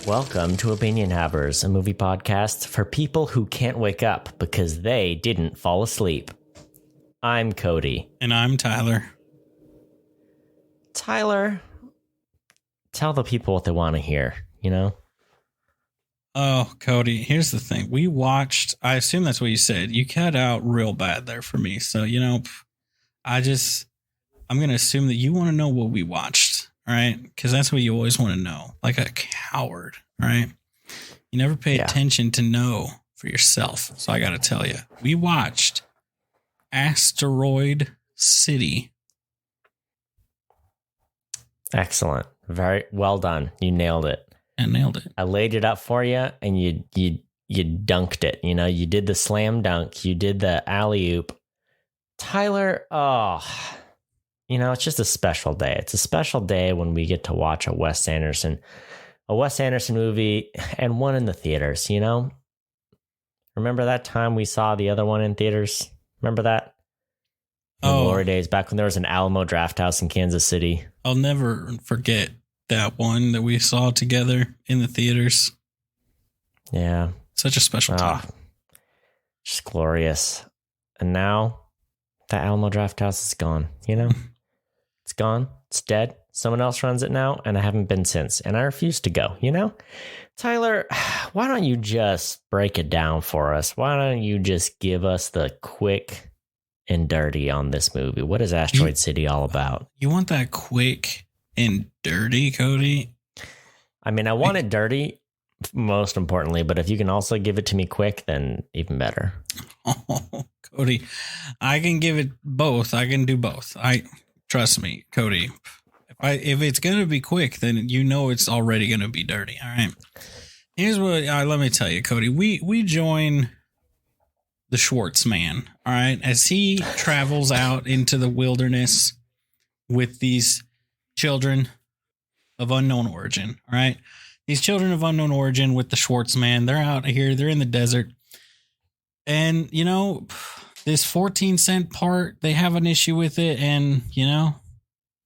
Welcome to Opinion Havers, a movie podcast for people who can't wake up because they didn't fall asleep. I'm Cody. And I'm Tyler. Tyler, tell the people what they want to hear, you know? Oh, Cody, here's the thing. We watched, I assume that's what you said. You cut out real bad there for me. So, I'm going to assume that you want to know what we watched, all right? Because that's what you always want to know, like a coward, right? You never pay attention to know for yourself. So I got to tell you, we watched Asteroid City. Excellent. Very well done. You nailed it. I nailed it. I laid it up for you and you dunked it. You know, you did the slam dunk. You did the alley-oop. Tyler, it's just a special day. It's a special day when we get to watch a Wes Anderson movie and one in the theaters, you know? Remember that time we saw the other one in theaters? Remember that? In glory days, back when there was an Alamo Drafthouse in Kansas City. I'll never forget that one that we saw together in the theaters. Yeah. Such a special time. Just glorious. And now the Alamo Drafthouse is gone, you know? It's gone. It's dead. Someone else runs it now, and I haven't been since. And I refuse to go, you know? Tyler, why don't you just break it down for us? Why don't you just give us the quick and dirty on this movie? What is Asteroid City all about? You want that quick and dirty, Cody? I mean, I want it dirty, most importantly, but if you can also give it to me quick, then even better. Oh, Cody, I can give it both. I can do both. Trust me, Cody. If it's going to be quick, then you know it's already going to be dirty. All right. Here's what, let me tell you, Cody. We join the Schwartz man, all right, as he travels out into the wilderness with these children of unknown origin, all right? These children of unknown origin with the Schwartz man, they're out here, they're in the desert. And, this 14-cent part, they have an issue with it, and,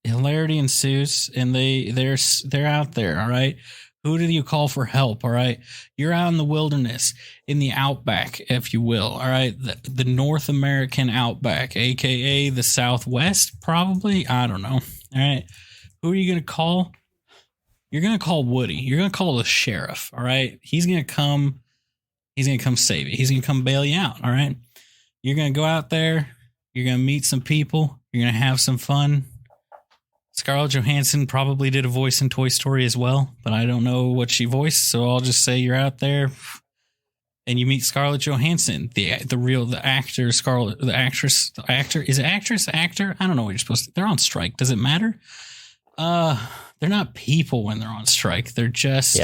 hilarity ensues, and they're out there, all right? Who do you call for help, all right? You're out in the wilderness, in the outback, if you will, all right? The North American outback, a.k.a. the Southwest, probably? I don't know, all right? Who are you going to call? You're going to call Woody. You're going to call the sheriff, all right? He's going to come save you. He's going to come bail you out, all right? You're going to go out there. You're going to meet some people. You're going to have some fun. Scarlett Johansson probably did a voice in Toy Story as well, but I don't know what she voiced, so I'll just say you're out there and you meet Scarlett Johansson, the actor, actor. I don't know what you're supposed to. They're on strike. Does it matter? They're not people when they're on strike. They're just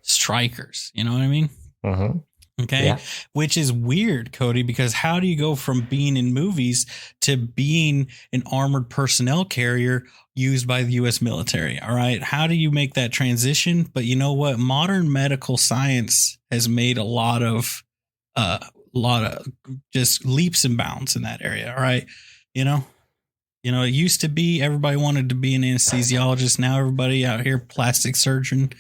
strikers. You know what I mean? Mm-hmm. Okay. Yeah. Which is weird, Cody, because how do you go from being in movies to being an armored personnel carrier used by the U.S. military? All right. How do you make that transition? But you know what? Modern medical science has made a lot of just leaps and bounds in that area. All right. It used to be everybody wanted to be an anesthesiologist. Now everybody out here, plastic surgeon,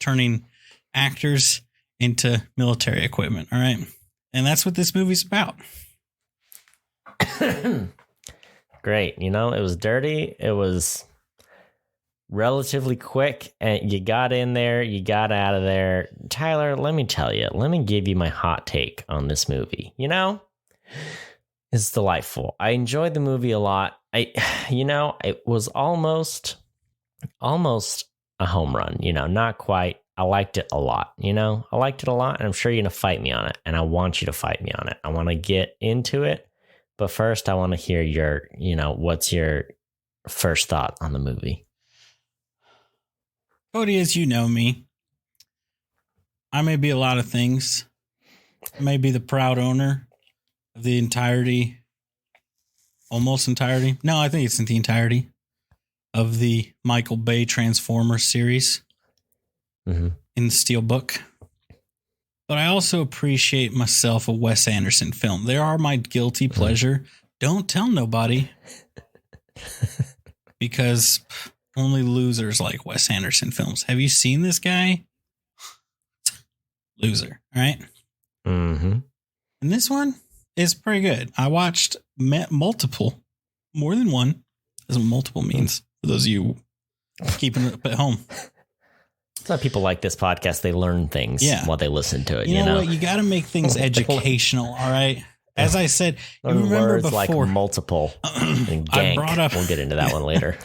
turning actors into military equipment. All right. And that's what this movie's about. Great. It was dirty. It was relatively quick, and you got in there, you got out of there. Tyler, let me tell you, let me give you my hot take on this movie. It's delightful. I enjoyed the movie a lot. It was almost a home run, not quite. I liked it a lot, I liked it a lot, and I'm sure you're going to fight me on it, and I want you to fight me on it. I want to get into it, but first I want to hear your, what's your first thought on the movie? Cody, as you know me, I may be a lot of things. I may be the proud owner of the almost entirety. No, I think it's in the entirety of the Michael Bay Transformers series. Mm-hmm. In the Steelbook. But I also appreciate myself a Wes Anderson film. They are my guilty pleasure. Don't tell nobody. Because only losers like Wes Anderson films. Have you seen this guy? loser. All right. Mm-hmm. And this one is pretty good. I watched multiple, more than one. That's what multiple means for those of you keeping it up at home. Some people like this podcast. They learn things while they listen to it. You know what? You got to make things educational. All right. As I said, you remember words before, like multiple and gank. We'll get into that one later.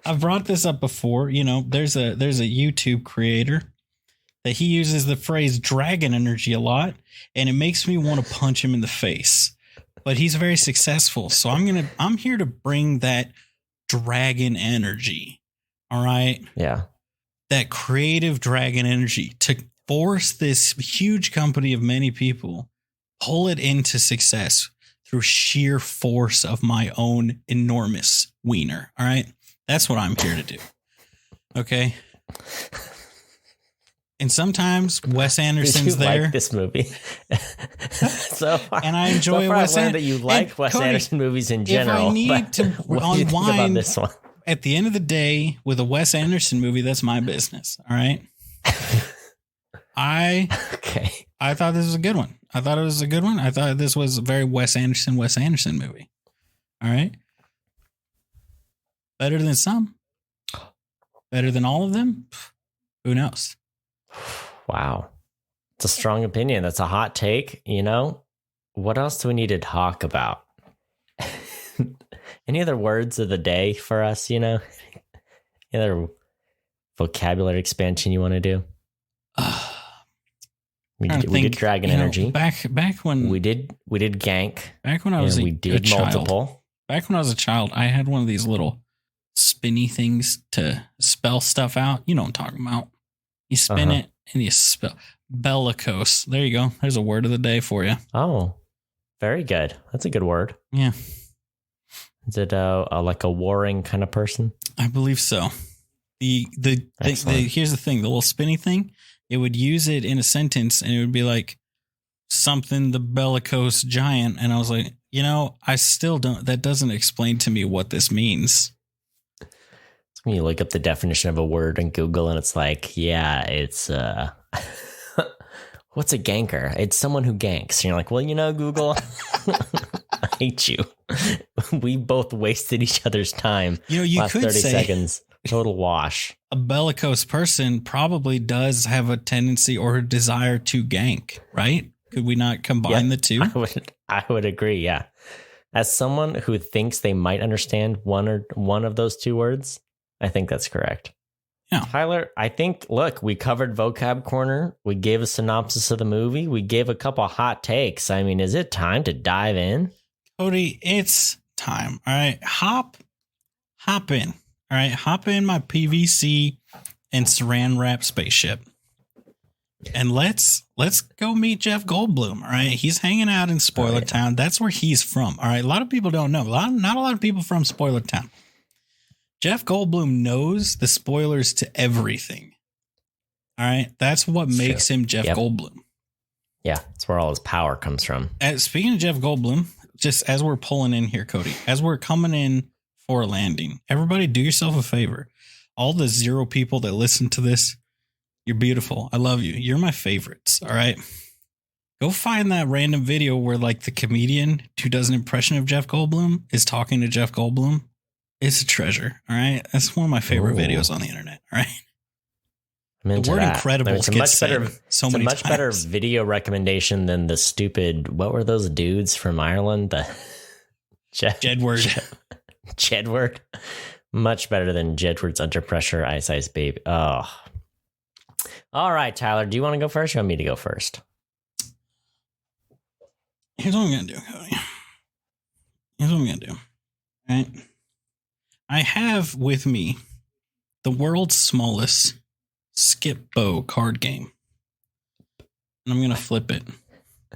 I've brought this up before. You know, there's a YouTube creator that he uses the phrase dragon energy a lot, and it makes me want to punch him in the face. But he's very successful, so I'm here to bring that dragon energy. All right. Yeah. That creative dragon energy to force this huge company of many people, pull it into success through sheer force of my own enormous wiener. All right. That's what I'm here to do. Okay. And sometimes Wes Anderson's Did you there. like this movie? So far, and I enjoy Wes Anderson. That you like Wes Anderson movies in general. If I need to what do you think about this one? At the end of the day, with a Wes Anderson movie, that's my business. All right. I thought this was a good one. I thought this was a very Wes Anderson movie. All right. Better than some. Better than all of them. Who knows? Wow. It's a strong opinion. That's a hot take. You know, what else do we need to talk about? Any other words of the day for us, you know? Any other vocabulary expansion you want to do? We did dragon energy. Back when we did gank. Back when I was we did multiple. Back when I was a child, I had one of these little spinny things to spell stuff out. You know what I'm talking about. You spin it and you spell bellicose. There you go. There's a word of the day for you. Oh, very good. That's a good word. Yeah. Is it like a warring kind of person? I believe so. Here's the thing. The little spinny thing, it would use it in a sentence and it would be like something, the bellicose giant. And I was like, you know, I still don't, that doesn't explain to me what this means. It's when you look up the definition of a word in Google and it's like, yeah, it's, what's a ganker? It's someone who ganks. And you're like, well, you know, Google, I hate you. We both wasted each other's time. You know, you last could 30 say seconds. Total wash. A bellicose person probably does have a tendency or a desire to gank, right? Could we not combine the two? I would agree, yeah. As someone who thinks they might understand one of those two words, I think that's correct. Yeah. Tyler, I think, look, we covered Vocab Corner. We gave a synopsis of the movie. We gave a couple hot takes. I mean, is it time to dive in? Cody, it's time. All right. Hop in. All right. Hop in my PVC and saran wrap spaceship. And let's go meet Jeff Goldblum. All right. He's hanging out in Spoiler Town. That's where he's from. All right. A lot of people don't know. Not a lot of people from Spoiler Town. Jeff Goldblum knows the spoilers to everything. All right. That's what makes him Jeff Goldblum. Yeah. That's where all his power comes from. Speaking of Jeff Goldblum, just as we're pulling in here, Cody, as we're coming in for a landing, everybody do yourself a favor. All the 0 people that listen to this, you're beautiful. I love you. You're my favorites. All right. Go find that random video where like the comedian who does an impression of Jeff Goldblum is talking to Jeff Goldblum. It's a treasure. All right. That's one of my favorite videos on the internet. All right. The word Incredibles gets so many much better video recommendation than the stupid, what were those dudes from Ireland? The Jedward. Jedward. Much better than Jedward's Under Pressure Ice Ice Baby. Oh. All right, Tyler, do you want to go first or you want me to go first? Here's what I'm going to do, Cody. Here's what I'm going to do. All right. I have with me the world's smallest skip bow card game. And I'm going to flip it.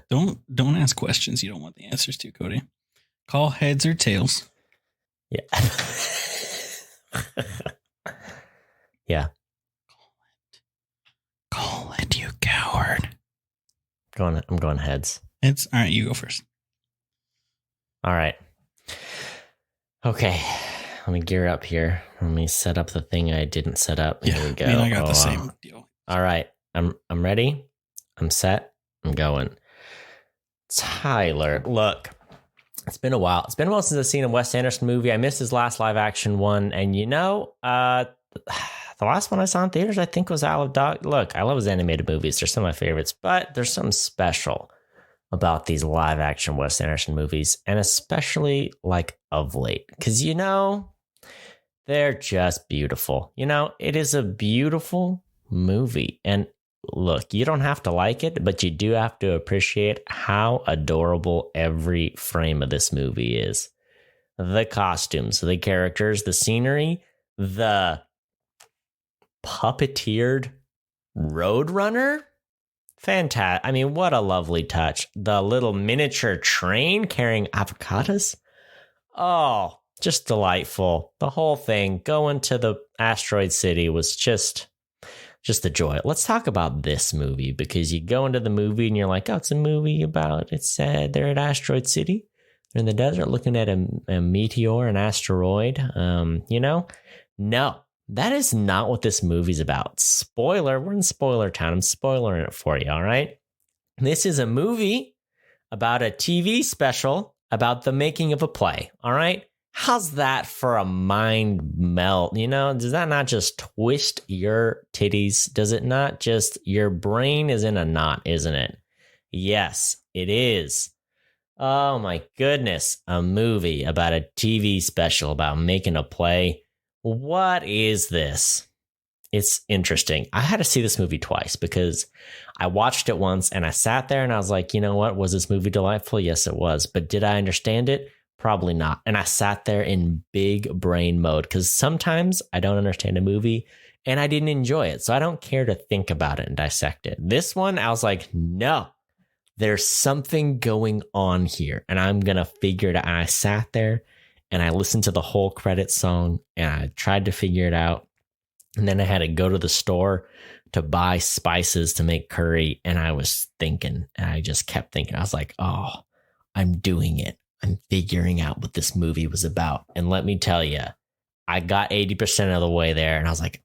Don't ask questions you don't want the answers to, Cody. Call heads or tails. Yeah. Yeah. Call it, you coward. I'm going heads. Heads? All right, you go first. All right. Okay. Let me gear up here. Let me set up the thing I didn't set up. Yeah, here we go. I got the same deal. All right. I'm ready. I'm set. I'm going. Tyler, look. It's been a while. It's been a while since I've seen a Wes Anderson movie. I missed his last live action one. And the last one I saw in theaters, I think, was Isle of Dog. Look, I love his animated movies. They're some of my favorites. But there's something special about these live action Wes Anderson movies. And especially like of late. Because, they're just beautiful. It is a beautiful movie. And look, you don't have to like it, but you do have to appreciate how adorable every frame of this movie is. The costumes, the characters, the scenery, the puppeteered Roadrunner. Fantastic. I mean, what a lovely touch. The little miniature train carrying avocados. Oh, just delightful. The whole thing going to the Asteroid City was just a joy. Let's talk about this movie, because you go into the movie and you're like, oh, it's a movie about, it's they're at Asteroid City. They're in the desert looking at a meteor, an asteroid. No, that is not what this movie's about. Spoiler, we're in spoiler town. I'm spoiling it for you, all right? This is a movie about a TV special about the making of a play, all right? How's that for a mind melt? Does that not just twist your titties? Does it not just, your brain is in a knot, isn't it? Yes, it is. Oh my goodness. A movie about a TV special about making a play. What is this? It's interesting. I had to see this movie twice because I watched it once and I sat there and I was like, you know what? Was this movie delightful? Yes, it was. But did I understand it? Probably not. And I sat there in big brain mode because sometimes I don't understand a movie and I didn't enjoy it. So I don't care to think about it and dissect it. This one, I was like, no, there's something going on here and I'm going to figure it out. And I sat there and I listened to the whole credits song and I tried to figure it out. And then I had to go to the store to buy spices to make curry. And I was thinking, and I just kept thinking, I was like, oh, I'm doing it. I'm figuring out what this movie was about. And let me tell you, I got 80% of the way there and I was like,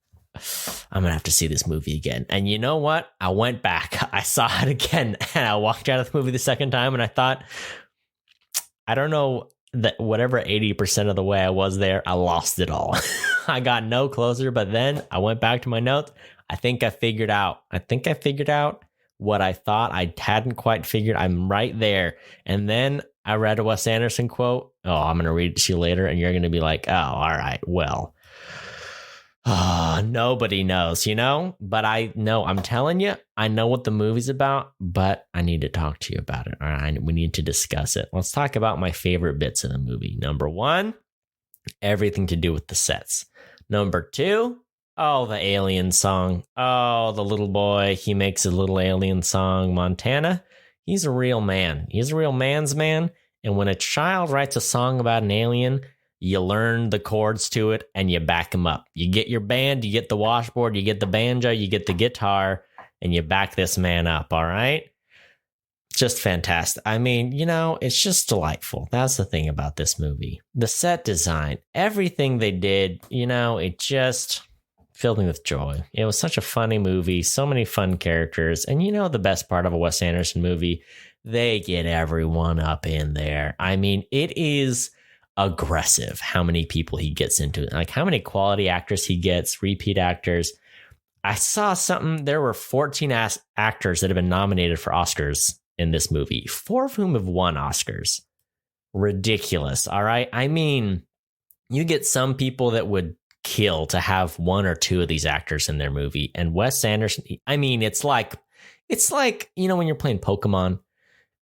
I'm going to have to see this movie again. And you know what? I went back. I saw it again and I walked out of the movie the second time and I thought, I don't know, that whatever 80% of the way I was there, I lost it all. I got no closer, but then I went back to my notes. I think I figured out what I thought I hadn't quite figured. I'm right there. And then I read a Wes Anderson quote. Oh, I'm going to read it to you later. And you're going to be like, oh, all right, well, nobody knows, but I know, I'm telling you, I know what the movie's about, but I need to talk to you about it. All right. We need to discuss it. Let's talk about my favorite bits of the movie. Number one, everything to do with the sets. Number two, oh, the alien song. Oh, the little boy, he makes a little alien song, Montana. He's a real man. He's a real man's man. And when a child writes a song about an alien, you learn the chords to it and you back them up. You get your band, you get the washboard, you get the banjo, you get the guitar, and you back this man up, all right? Just fantastic. I mean, it's just delightful. That's the thing about this movie. The set design, everything they did, it just filled me with joy. It was such a funny movie, so many fun characters. And the best part of a Wes Anderson movie, they get everyone up in there. I mean, it is aggressive how many people he gets into, like how many quality actors he gets, repeat actors. I saw something, there were 14 actors that have been nominated for Oscars in this movie, 4 of whom have won Oscars. Ridiculous, all right? I mean, you get some people that would kill to have 1 or 2 of these actors in their movie. And Wes Anderson, I mean, it's like, when you're playing Pokemon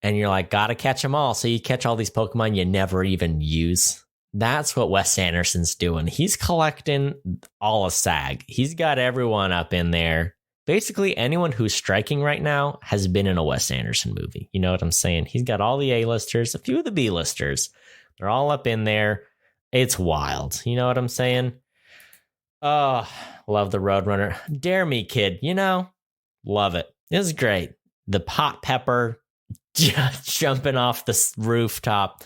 and you're like, gotta catch them all. So you catch all these Pokemon you never even use. That's what Wes Anderson's doing. He's collecting all of SAG. He's got everyone up in there. Basically, anyone who's striking right now has been in a Wes Anderson movie. You know what I'm saying? He's got all the A-listers, a few of the B-listers. They're all up in there. It's wild. You know what I'm saying? Oh, love the Roadrunner. Dare me, kid. Love it. It was great. The hot pepper just jumping off the rooftop.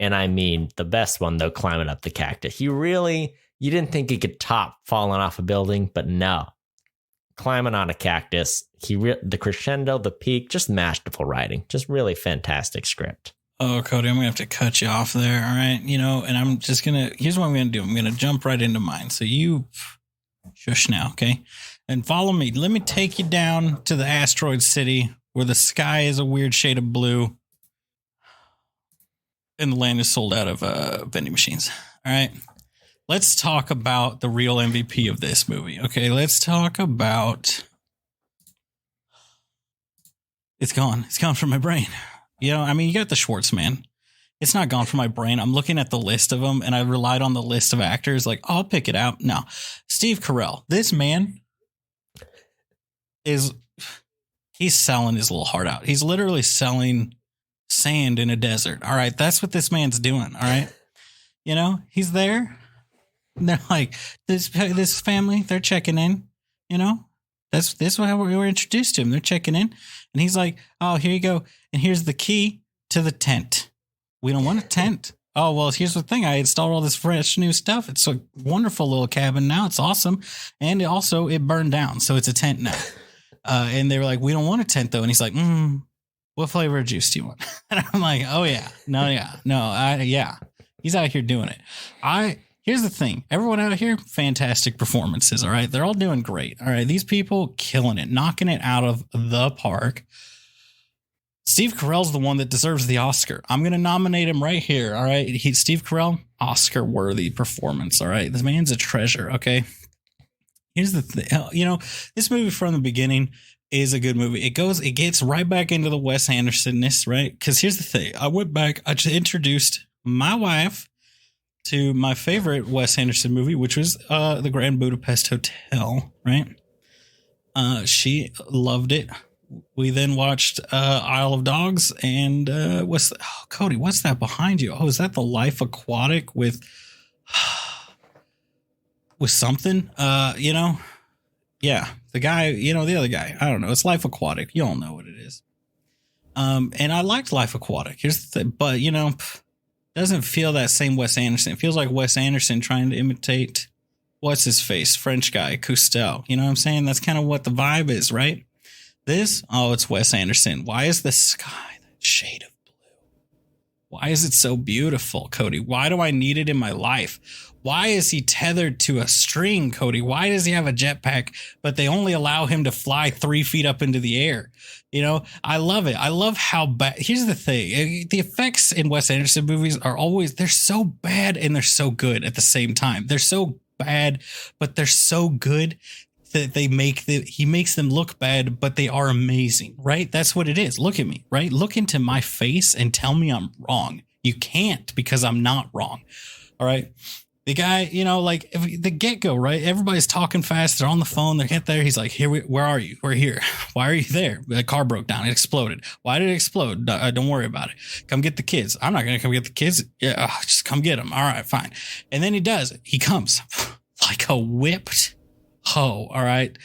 And I mean, the best one, though, climbing up the cactus. You didn't think he could top falling off a building, but no. climbing on a cactus. The crescendo, the peak, just masterful writing. Just really fantastic script. Oh, Cody, I'm going to have to cut you off there. All right. And I'm just going to, here's what I'm going to do. I'm going to jump right into mine. So you shush now. Okay. And follow me. Let me take you down to the Asteroid City where the sky is a weird shade of blue and the land is sold out of vending machines. All right. Let's talk about the real MVP of this movie. Okay. Let's talk about, it's gone. It's gone from my brain. You got the Schwartz man. It's not gone from my brain. I'm looking at the list of them and I relied on the list of actors. Like, I'll pick it out. No, Steve Carell. This man he's selling his little heart out. He's literally selling sand in a desert. All right. That's what this man's doing. All right. He's there. And they're like, this family, they're checking in, That's how we were introduced to him. They're checking in. And he's like, oh, here you go. And here's the key to the tent. We don't want a tent. Oh, well, here's the thing. I installed all this fresh new stuff. It's a wonderful little cabin now. It's awesome. And it burned down. So it's a tent now. And they were like, we don't want a tent, though. And he's like, what flavor of juice do you want? And I'm like, oh, yeah. No, yeah. No, yeah. He's out here doing it. Here's the thing. Everyone out here, fantastic performances, all right? They're all doing great, all right? These people killing it, knocking it out of the park. Steve Carell's the one that deserves the Oscar. I'm going to nominate him right here, all right? Steve Carell, Oscar-worthy performance, all right? This man's a treasure, okay? Here's the thing. This movie from the beginning is a good movie. It gets right back into the Wes Anderson-ness, right? Because here's the thing. I just introduced my wife to my favorite Wes Anderson movie, which was The Grand Budapest Hotel, right? She loved it. We then watched Isle of Dogs and Cody, what's that behind you? Oh, is that The Life Aquatic with something? Yeah, the guy, the other guy. I don't know. It's Life Aquatic. You all know what it is. And I liked Life Aquatic. Here's the thing, but doesn't feel that same Wes Anderson. It feels like Wes Anderson trying to imitate what's his face, French guy, Cousteau. You know what I'm saying? That's kind of what the vibe is, right? It's Wes Anderson. Why is the sky that shade of blue? Why is it so beautiful, Cody? Why do I need it in my life? Why is he tethered to a string, Cody? Why does he have a jetpack, but they only allow him to fly 3 feet up into the air? I love it. I love how bad. Here's the thing. The effects in Wes Anderson movies they're so bad and they're so good at the same time. They're so bad, but they're so good that he makes them look bad, but they are amazing, right? That's what it is. Look at me, right? Look into my face and tell me I'm wrong. You can't, because I'm not wrong. All right. The guy, the get-go, right? Everybody's talking fast. They're on the phone. They get there. He's like, where are you? We're here. Why are you there? The car broke down. It exploded. Why did it explode? Don't worry about it. Come get the kids. I'm not going to come get the kids. Yeah, just come get them. All right, fine. And then he does it. He comes like a whipped hoe. All right.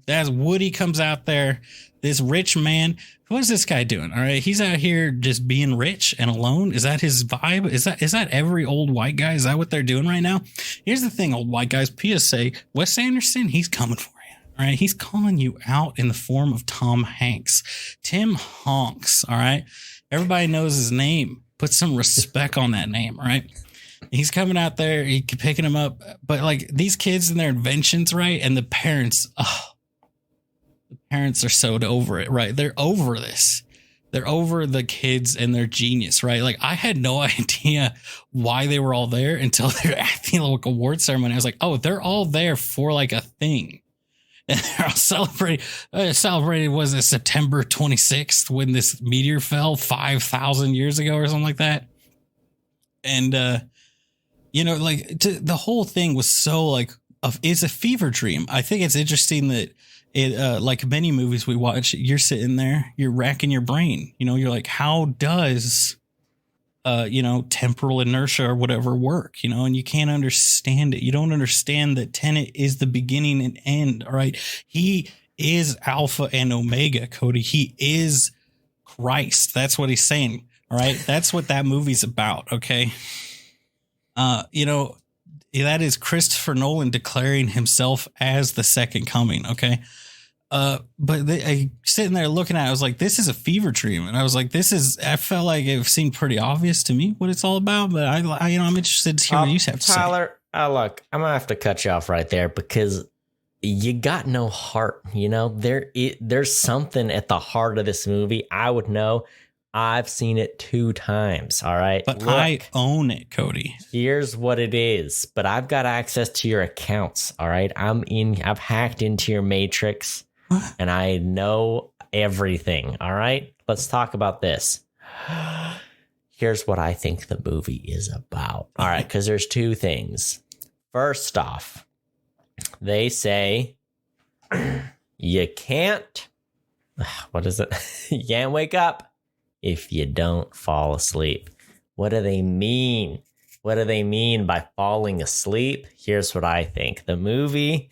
That's Woody comes out there. This rich man. What is this guy doing? All right. He's out here just being rich and alone. Is that his vibe? Is that every old white guy? Is that what they're doing right now? Here's the thing, old white guys. PSA, Wes Anderson, he's coming for you. All right. He's calling you out in the form of Tom Hanks. Tim Honks. All right. Everybody knows his name. Put some respect on that name. All right. He's coming out there. He picking him up. But these kids and their inventions, right? And the parents, the parents are so over it, right? They're over this. They're over the kids and their genius, right? I had no idea why they were all there until they're at the local award ceremony. I was like, oh, they're all there for a thing. And they're all celebrating, was it September 26th when this meteor fell 5,000 years ago or something like that? And, the whole thing was so it's a fever dream. I think it's interesting that it, like many movies we watch, you're sitting there, you're racking your brain, you're like, how does, temporal inertia or whatever work, and you can't understand it. You don't understand that Tenet is the beginning and end. All right. He is Alpha and Omega, Cody. He is Christ. That's what he's saying. All right. That's what that movie's about. Okay. That is Christopher Nolan declaring himself as the second coming. Okay. I sitting there looking at it, I was like, this is a fever dream. And I was like, I felt like it seemed pretty obvious to me what it's all about. But I'm interested to hear what you have to say. Tyler, look, I'm going to have to cut you off right there because you got no heart. There's something at the heart of this movie. I would know. I've seen it 2 times. All right. But look, I own it, Cody. Here's what it is. But I've got access to your accounts. All right. I've hacked into your matrix and I know everything. All right. Let's talk about this. Here's what I think the movie is about. All right. Because there's 2 things. First off, they say you can't. What is it? You can't wake up if you don't fall asleep. What do they mean? What do they mean by falling asleep? Here's what I think. The movie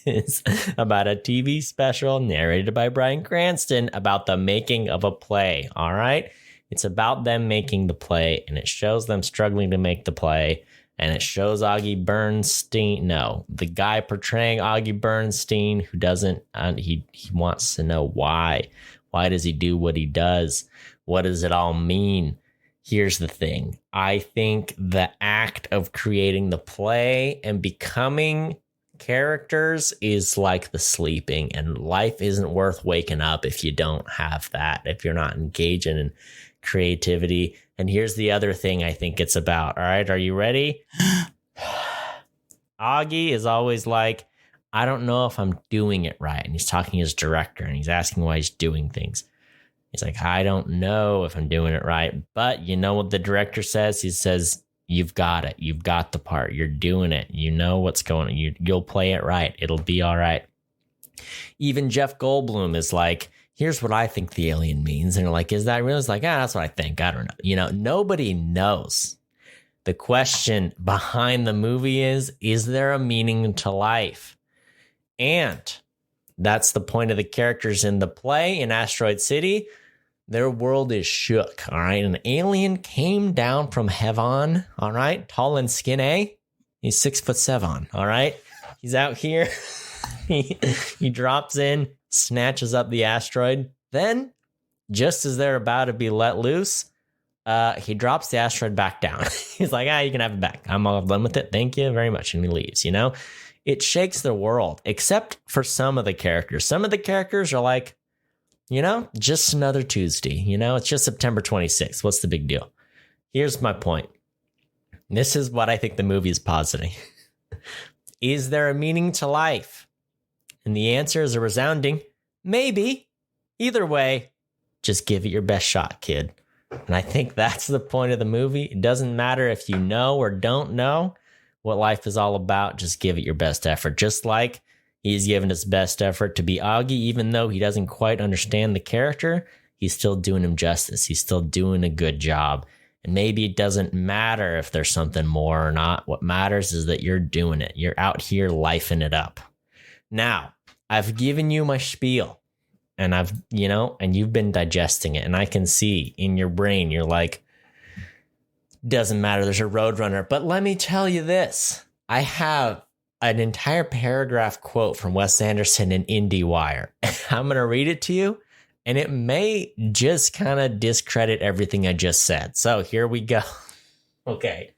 is about a TV special narrated by Bryan Cranston about the making of a play. All right. It's about them making the play, and it shows them struggling to make the play. And it shows Augie Bernstein. No, the guy portraying Augie Bernstein who doesn't, he wants to know why. Why does he do what he does? What does it all mean? Here's the thing. I think the act of creating the play and becoming characters is like the sleeping, and life isn't worth waking up if you don't have that, if you're not engaging in creativity. And here's the other thing I think it's about. All right, are you ready? Augie is always like, I don't know if I'm doing it right. And he's talking to his director and he's asking why he's doing things. He's like, I don't know if I'm doing it right. But you know what the director says? He says, you've got it. You've got the part. You're doing it. You know what's going on. You'll play it right. It'll be all right. Even Jeff Goldblum is like, here's what I think the alien means. And they're like, is that real? It's like, that's what I think. I don't know. Nobody knows. The question behind the movie is there a meaning to life? And that's the point of the characters in the play in Asteroid City. Their world is shook, all right? An alien came down from heaven, all right? Tall and skinny. He's 6'7", all right? He's out here. He drops in, snatches up the asteroid. Then, just as they're about to be let loose, he drops the asteroid back down. He's like, you can have it back. I'm all done with it. Thank you very much. And he leaves, It shakes the world, except for some of the characters. Some of the characters are like, just another Tuesday. It's just September 26th. What's the big deal? Here's my point. This is what I think the movie is positing. Is there a meaning to life? And the answer is a resounding maybe. Either way, just give it your best shot, kid. And I think that's the point of the movie. It doesn't matter if you know or don't know what life is all about. Just give it your best effort. Just like he's given his best effort to be Augie, even though he doesn't quite understand the character, he's still doing him justice. He's still doing a good job. And maybe it doesn't matter if there's something more or not. What matters is that you're doing it. You're out here lifing it up. Now, I've given you my spiel. And and you've been digesting it. And I can see in your brain, you're like, doesn't matter. There's a roadrunner. But let me tell you this. I have an entire paragraph quote from Wes Anderson in IndieWire. I'm going to read it to you. And it may just kind of discredit everything I just said. So here we go. Okay.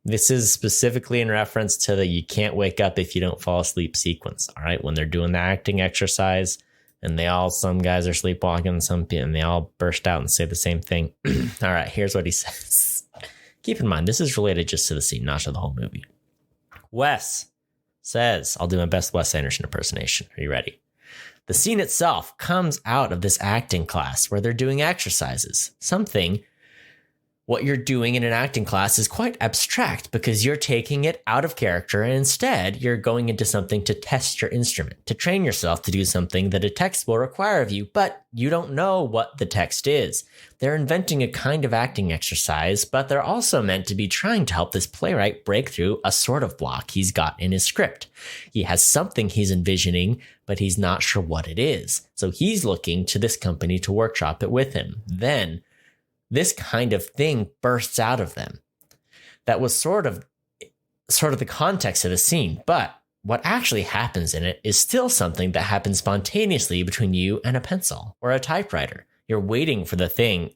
This is specifically in reference to the you can't wake up if you don't fall asleep sequence. All right. When they're doing the acting exercise and some guys are sleepwalking and they all burst out and say the same thing. All right. Here's what he says. Keep in mind, this is related just to the scene, not to the whole movie. Wes says, I'll do my best Wes Anderson impersonation. Are you ready? The scene itself comes out of this acting class where they're doing exercises. What you're doing in an acting class is quite abstract because you're taking it out of character and instead you're going into something to test your instrument, to train yourself to do something that a text will require of you, but you don't know what the text is. They're inventing a kind of acting exercise, but they're also meant to be trying to help this playwright break through a sort of block he's got in his script. He has something he's envisioning, but he's not sure what it is. So he's looking to this company to workshop it with him. Then this kind of thing bursts out of them. That was sort of the context of the scene, but what actually happens in it is still something that happens spontaneously between you and a pencil or a typewriter. You're waiting for the thing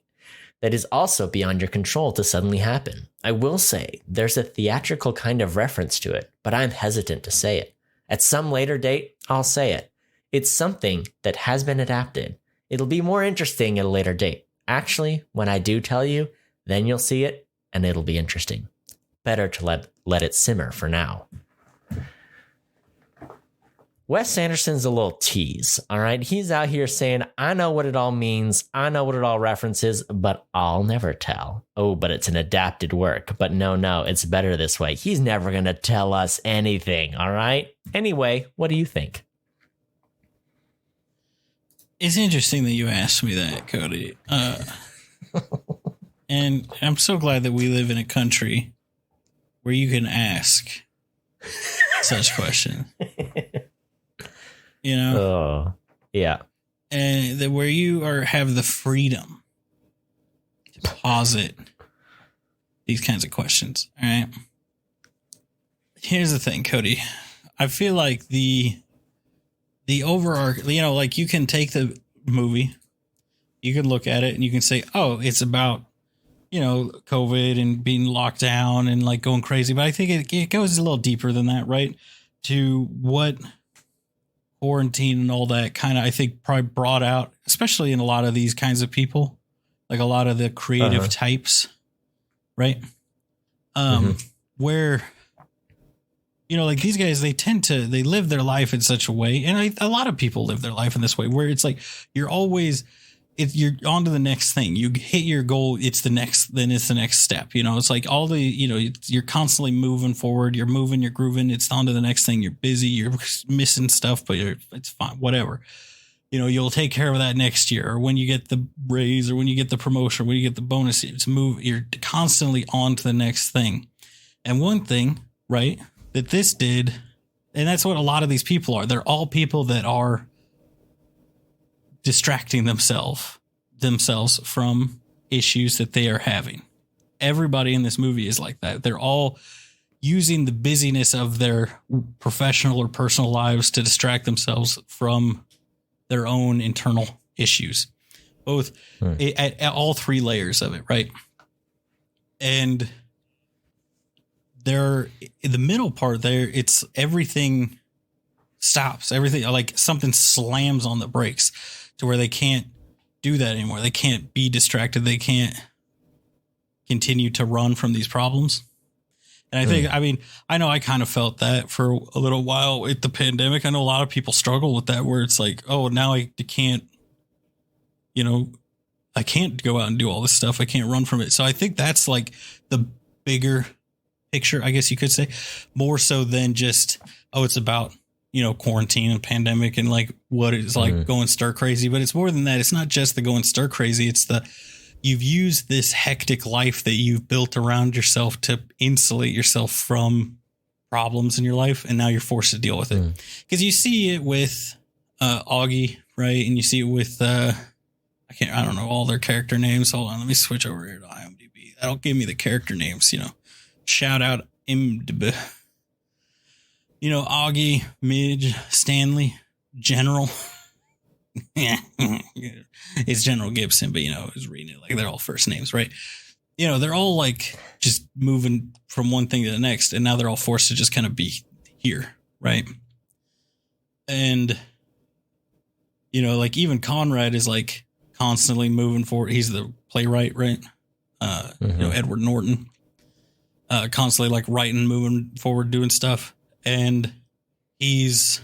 that is also beyond your control to suddenly happen. I will say there's a theatrical kind of reference to it, but I'm hesitant to say it. At some later date, I'll say it. It's something that has been adapted. It'll be more interesting at a later date. Actually, when I do tell you, then you'll see it and it'll be interesting. Better to let it simmer for now. Wes Anderson's a little tease, all right? He's out here saying, I know what it all means, I know what it all references, but I'll never tell. Oh, but it's an adapted work. But no, it's better this way. He's never going to tell us anything, all right? Anyway, what do you think? It's interesting that you asked me that, Cody. And I'm so glad that we live in a country where you can ask such questions. You know? Oh, yeah. And that where you have the freedom to posit these kinds of questions. All right. Here's the thing, Cody. I feel like the overarch, like you can take the movie, you can look at it and you can say, oh, it's about, COVID and being locked down and like going crazy. But I think it goes a little deeper than that, right? To what quarantine and all that kind of, I think, probably brought out, especially in a lot of these kinds of people, like a lot of the creative types, right? Where, like these guys, they live their life in such a way. And a lot of people live their life in this way where it's like, you're on to the next thing. You hit your goal. It's the next step. It's like all the, you're constantly moving forward. You're moving, you're grooving. It's on to the next thing. You're busy. You're missing stuff, but it's fine. Whatever. You'll take care of that next year, or when you get the raise, or when you get the promotion, when you get the bonus, you're constantly on to the next thing. And one thing, right, that this did, and that's what a lot of these people are. They're all people that are distracting themselves from issues that they are having. Everybody in this movie is like that. They're all using the busyness of their professional or personal lives to distract themselves from their own internal issues, both at all three layers of it. Right. And in the middle part there, it's everything stops, everything, like something slams on the brakes to where they can't do that anymore. They can't be distracted. They can't continue to run from these problems. And I think, I know I kind of felt that for a little while with the pandemic. I know a lot of people struggle with that, where it's like, oh, now I can't, I can't go out and do all this stuff. I can't run from it. So I think that's like the bigger picture, I guess you could say, more so than just, oh, it's about, quarantine and pandemic and like what it's like going stir crazy. But it's more than that. It's not just the going stir crazy. It's you've used this hectic life that you've built around yourself to insulate yourself from problems in your life. And now you're forced to deal with it. Because you see it with Augie, right? And you see it with, I don't know all their character names. Hold on. Let me switch over here to IMDb. That'll give me the character names, shout out IMDb. Augie, Midge, Stanley, General. It's General Gibson, but I was reading it like they're all first names, right? They're all like just moving from one thing to the next, and now they're all forced to just kind of be here, right? And like even Conrad is like constantly moving forward. He's the playwright, right? Edward Norton, constantly like writing, moving forward, doing stuff. And then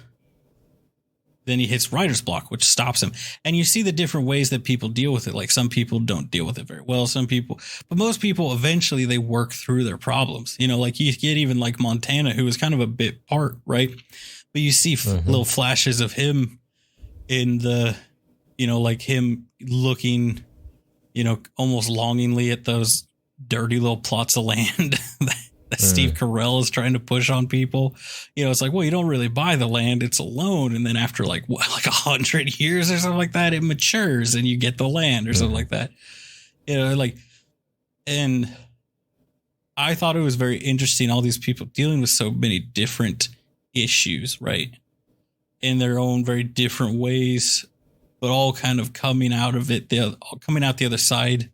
he hits writer's block, which stops him. And you see the different ways that people deal with it. Like some people don't deal with it very well. But most people, eventually they work through their problems. Like you get even like Montana, who was kind of a bit part, right? But you see little flashes of him in the, like him looking, almost longingly at those dirty little plots of land that Steve Carell is trying to push on people. It's like, well, you don't really buy the land, it's a loan. And then after like 100 years or something like that, it matures and you get the land or something like that. And I thought it was very interesting, all these people dealing with so many different issues, right? In their own very different ways, but all kind of coming out of it, coming out the other side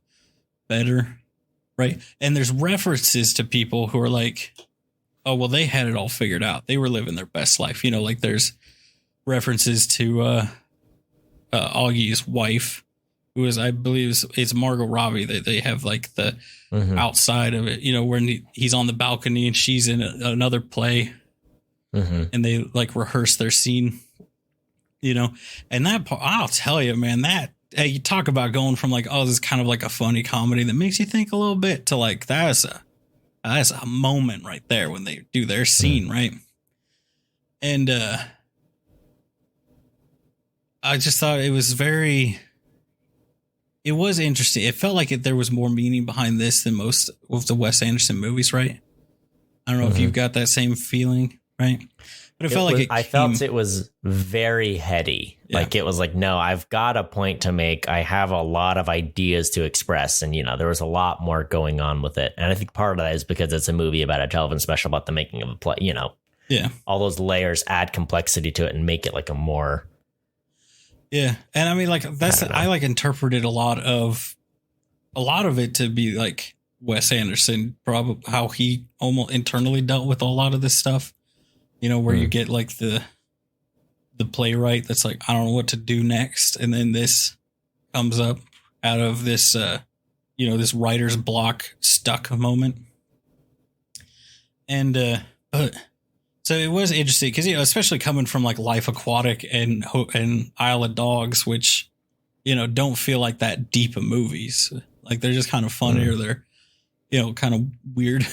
better, right? And there's references to people who are like, oh, well, they had it all figured out. They were living their best life. You know, like there's references to Augie's wife, who is, I believe, it's Margot Robbie. They have like the outside of it, you know, when he's on the balcony and she's in another play, and they like rehearse their scene, you know. And that part, I'll tell you, man, that you talk about going from like, oh, this is kind of like a funny comedy that makes you think a little bit, to like that's a moment right there when they do their scene, right? And I just thought it was interesting. It felt like there was more meaning behind this than most of the Wes Anderson movies, right? I don't know if you've got that same feeling, right? But it felt like I felt it was very heady. Yeah. Like it was like, no, I've got a point to make. I have a lot of ideas to express. And, you know, there was a lot more going on with it. And I think part of that is because it's a movie about a television special about the making of a play, you know. Yeah. All those layers add complexity to it and make it like a more. Yeah. And I mean, like I like interpreted a lot of it to be like Wes Anderson, probably how he almost internally dealt with a lot of this stuff. You know, where you get like the playwright that's like, I don't know what to do next. And then this comes up out of this, you know, this writer's block stuck moment. And so it was interesting because, you know, especially coming from like Life Aquatic and Isle of Dogs, which, you know, don't feel like that deep of movies. Like they're just kind of funny or they're, you know, kind of weird.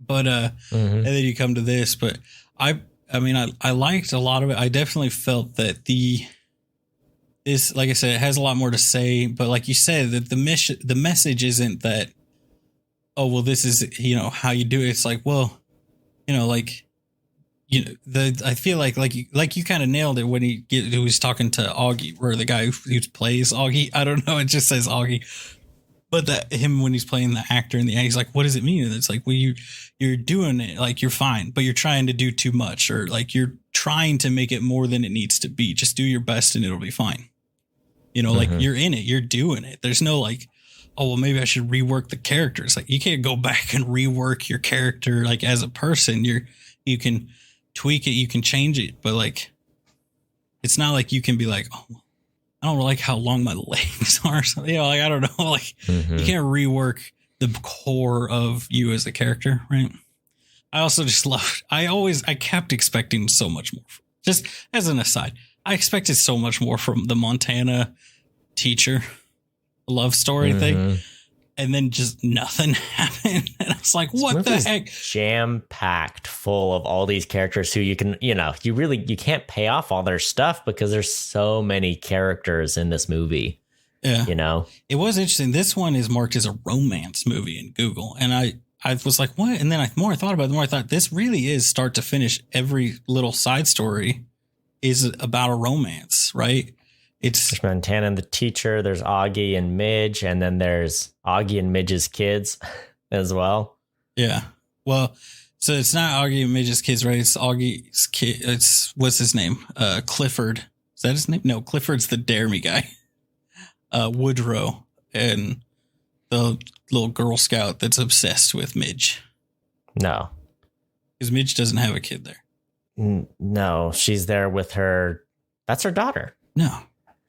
But and then you come to this, but I mean, I liked a lot of it. I definitely felt that this, like I said, it has a lot more to say. But like you said, that the message isn't that, oh, well, this is, you know, how you do it. It's like, well, you know, like, you know, I feel like you kind of nailed it when he was talking to Augie, or the guy who plays Augie. I don't know. It just says Augie. But that him when he's playing the actor in the he's like, what does it mean? And it's like, well, you're doing it like you're fine, but you're trying to do too much, or like you're trying to make it more than it needs to be. Just do your best and it'll be fine. You know, like you're in it, you're doing it. There's no like, oh, well, maybe I should rework the characters. Like you can't go back and rework your character. Like as a person, you can tweak it, you can change it, but like, it's not like you can be like, oh, I don't like how long my legs are. So, you know, like, I don't know. Like you can't rework the core of you as the character. Right. I also just I kept expecting so much more. Just as an aside, I expected so much more from the Montana teacher love story thing. And then just nothing happened. And I was like, what the heck? Jam packed full of all these characters who you can, you know, you can't pay off all their stuff because there's so many characters in this movie. Yeah. You know, it was interesting. This one is marked as a romance movie in Google. And I was like, what? And then the more I thought about it, the more I thought this really is start to finish. Every little side story is about a romance, right? There's Montana and the teacher. There's Augie and Midge, and then there's Augie and Midge's kids as well. Yeah. Well, so it's not Augie and Midge's kids, right? It's Augie's kid. It's what's his name? Clifford. Is that his name? No, Clifford's the Dare Me guy. Woodrow and the little Girl Scout that's obsessed with Midge. No, because Midge doesn't have a kid there. No, she's there with her. That's her daughter. No.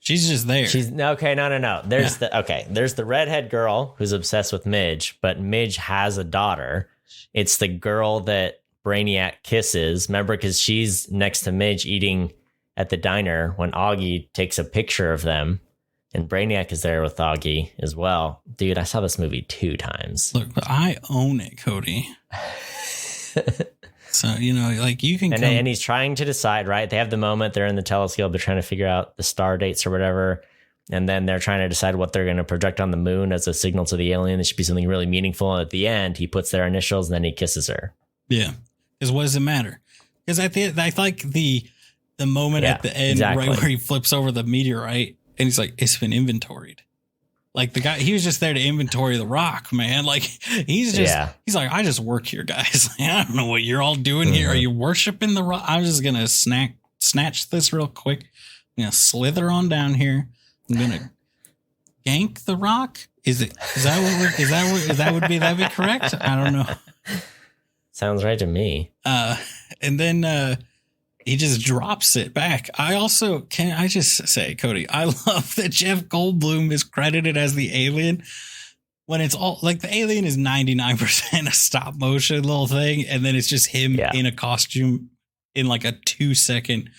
She's just there. Okay. No. There's the redhead girl who's obsessed with Midge, but Midge has a daughter. It's the girl that Brainiac kisses. Remember, because she's next to Midge eating at the diner when Augie takes a picture of them, and Brainiac is there with Augie as well. Dude, I saw this movie 2 times. Look, but I own it, Cody. So, you know, like you can and he's trying to decide, right? They have the moment, they're in the telescope, they're trying to figure out the star dates or whatever. And then they're trying to decide what they're going to project on the moon as a signal to the alien. It should be something really meaningful. And at the end, he puts their initials and then he kisses her. Yeah. Because what does it matter? Because I like the moment at the end, exactly. Right where he flips over the meteorite and he's like, it's been inventoried. Like the guy, he was just there to inventory the rock, man. Like he's like, I just work here, guys. I don't know what you're all doing here. Are you worshiping the rock? I'm just gonna snatch this real quick. I'm gonna slither on down here. I'm gonna gank the rock. That'd be correct? I don't know. Sounds right to me. And then he just drops it back. Can I just say, Cody, I love that Jeff Goldblum is credited as the alien when it's all like the alien is 99% a stop motion little thing. And then it's just him in a costume in like a 2-second.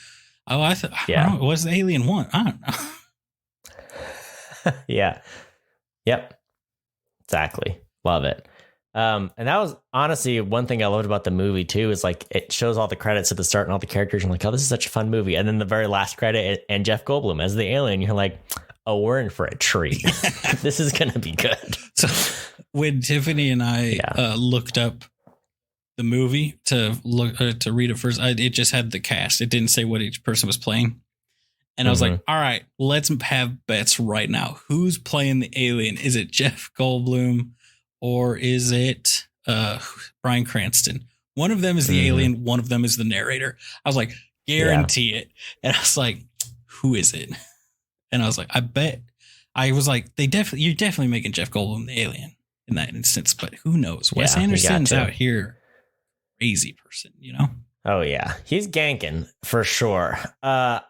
Oh, I don't know. What's the alien one? I don't know. Yeah. Yep. Exactly. Love it. And that was honestly one thing I loved about the movie too, is like it shows all the credits at the start and all the characters. And like, oh, this is such a fun movie. And then the very last credit and Jeff Goldblum as the alien, you're like, oh, we're in for a treat. This is going to be good. So when Tiffany and I looked up the movie to read it first, it just had the cast. It didn't say what each person was playing. And I was like, all right, let's have bets right now. Who's playing the alien? Is it Jeff Goldblum? Or is it Bryan Cranston? One of them is the alien. One of them is the narrator. I was like, guarantee it. And I was like, who is it? And I was like, I bet. I was like, you're definitely making Jeff Goldblum the alien in that instance. But who knows? Wes Anderson's out here, crazy person, you know? Oh yeah, he's ganking for sure. I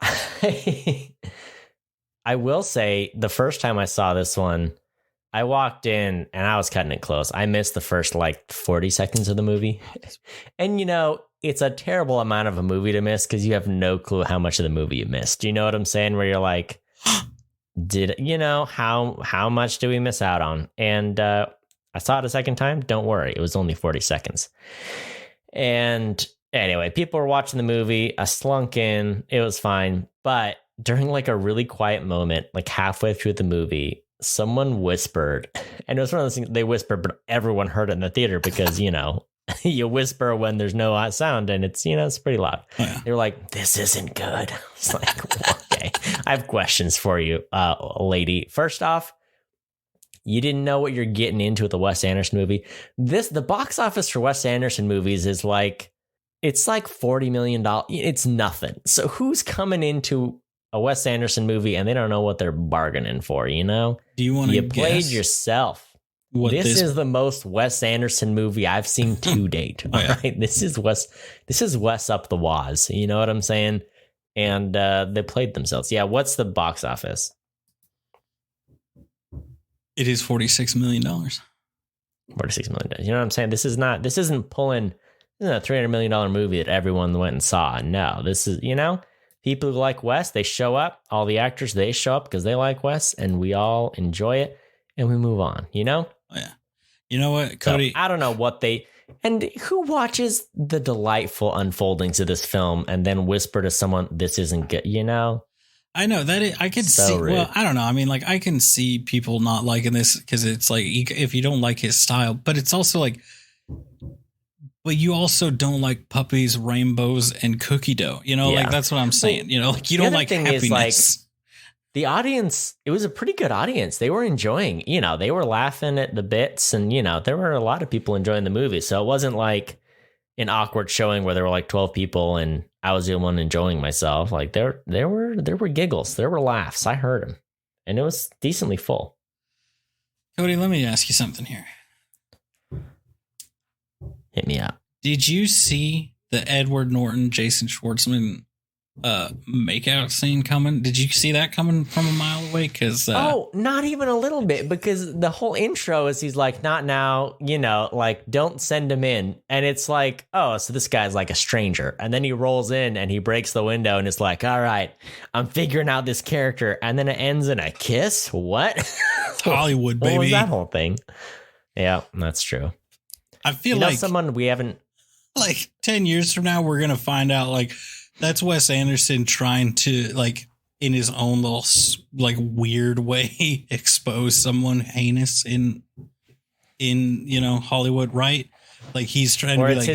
will say the first time I saw this one, I walked in and I was cutting it close. I missed the first like 40 seconds of the movie. And, you know, it's a terrible amount of a movie to miss because you have no clue how much of the movie you missed. Do you know what I'm saying? Where you're like, how much do we miss out on? And I saw it a second time. Don't worry. It was only 40 seconds. And anyway, people were watching the movie. I slunk in. It was fine. But during like a really quiet moment, like halfway through the movie, someone whispered, and it was one of those things they whispered, but everyone heard it in the theater because, you know, you whisper when there's no sound and it's, you know, it's pretty loud. Yeah. They were like, this isn't good. It's like, okay, I have questions for you, lady. First off, you didn't know what you're getting into with the Wes Anderson movie. The box office for Wes Anderson movies is like, it's like $40 million. It's nothing. So who's coming into a Wes Anderson movie and they don't know what they're bargaining for, you know? Do you want to played yourself. This is the most Wes Anderson movie I've seen to date. All right. This is Wes up the waz. You know what I'm saying? And they played themselves. Yeah, what's the box office? It is $46 million. $46 million. You know what I'm saying? This isn't a $300 million movie that everyone went and saw. No, this is, you know, people who like Wes, they show up. All the actors, they show up because they like Wes, and we all enjoy it, and we move on, you know? Oh, yeah. You know what, Cody? So, I don't know and who watches the delightful unfoldings of this film and then whisper to someone, this isn't good, you know? I know that I can see. Rude. Well, I don't know. I mean, like, I can see people not liking this because it's like, if you don't like his style, but it's also like, but you also don't like puppies, rainbows, and cookie dough. You know, like that's what I'm saying. You know, like you don't like happiness. Is like, the audience, it was a pretty good audience. They were enjoying, you know, they were laughing at the bits, and, you know, there were a lot of people enjoying the movie. So it wasn't like an awkward showing where there were like 12 people and I was the only one enjoying myself. Like there were giggles, there were laughs. I heard them, and it was decently full. Cody, let me ask you something here. Hit me up. Did you see the Edward Norton, Jason Schwartzman makeout scene coming? Did you see that coming from a mile away? Because not even a little bit, because the whole intro is he's like, not now, you know, like, don't send him in. And it's like, oh, so this guy's like a stranger. And then he rolls in and he breaks the window and it's like, all right, I'm figuring out this character. And then it ends in a kiss. What? Hollywood, baby. What was that whole thing? Yeah, that's true. I feel like someone we haven't, like 10 years from now, we're going to find out like that's Wes Anderson trying to, like, in his own little like weird way, expose someone heinous in, you know, Hollywood. Right. Like he's trying to be like,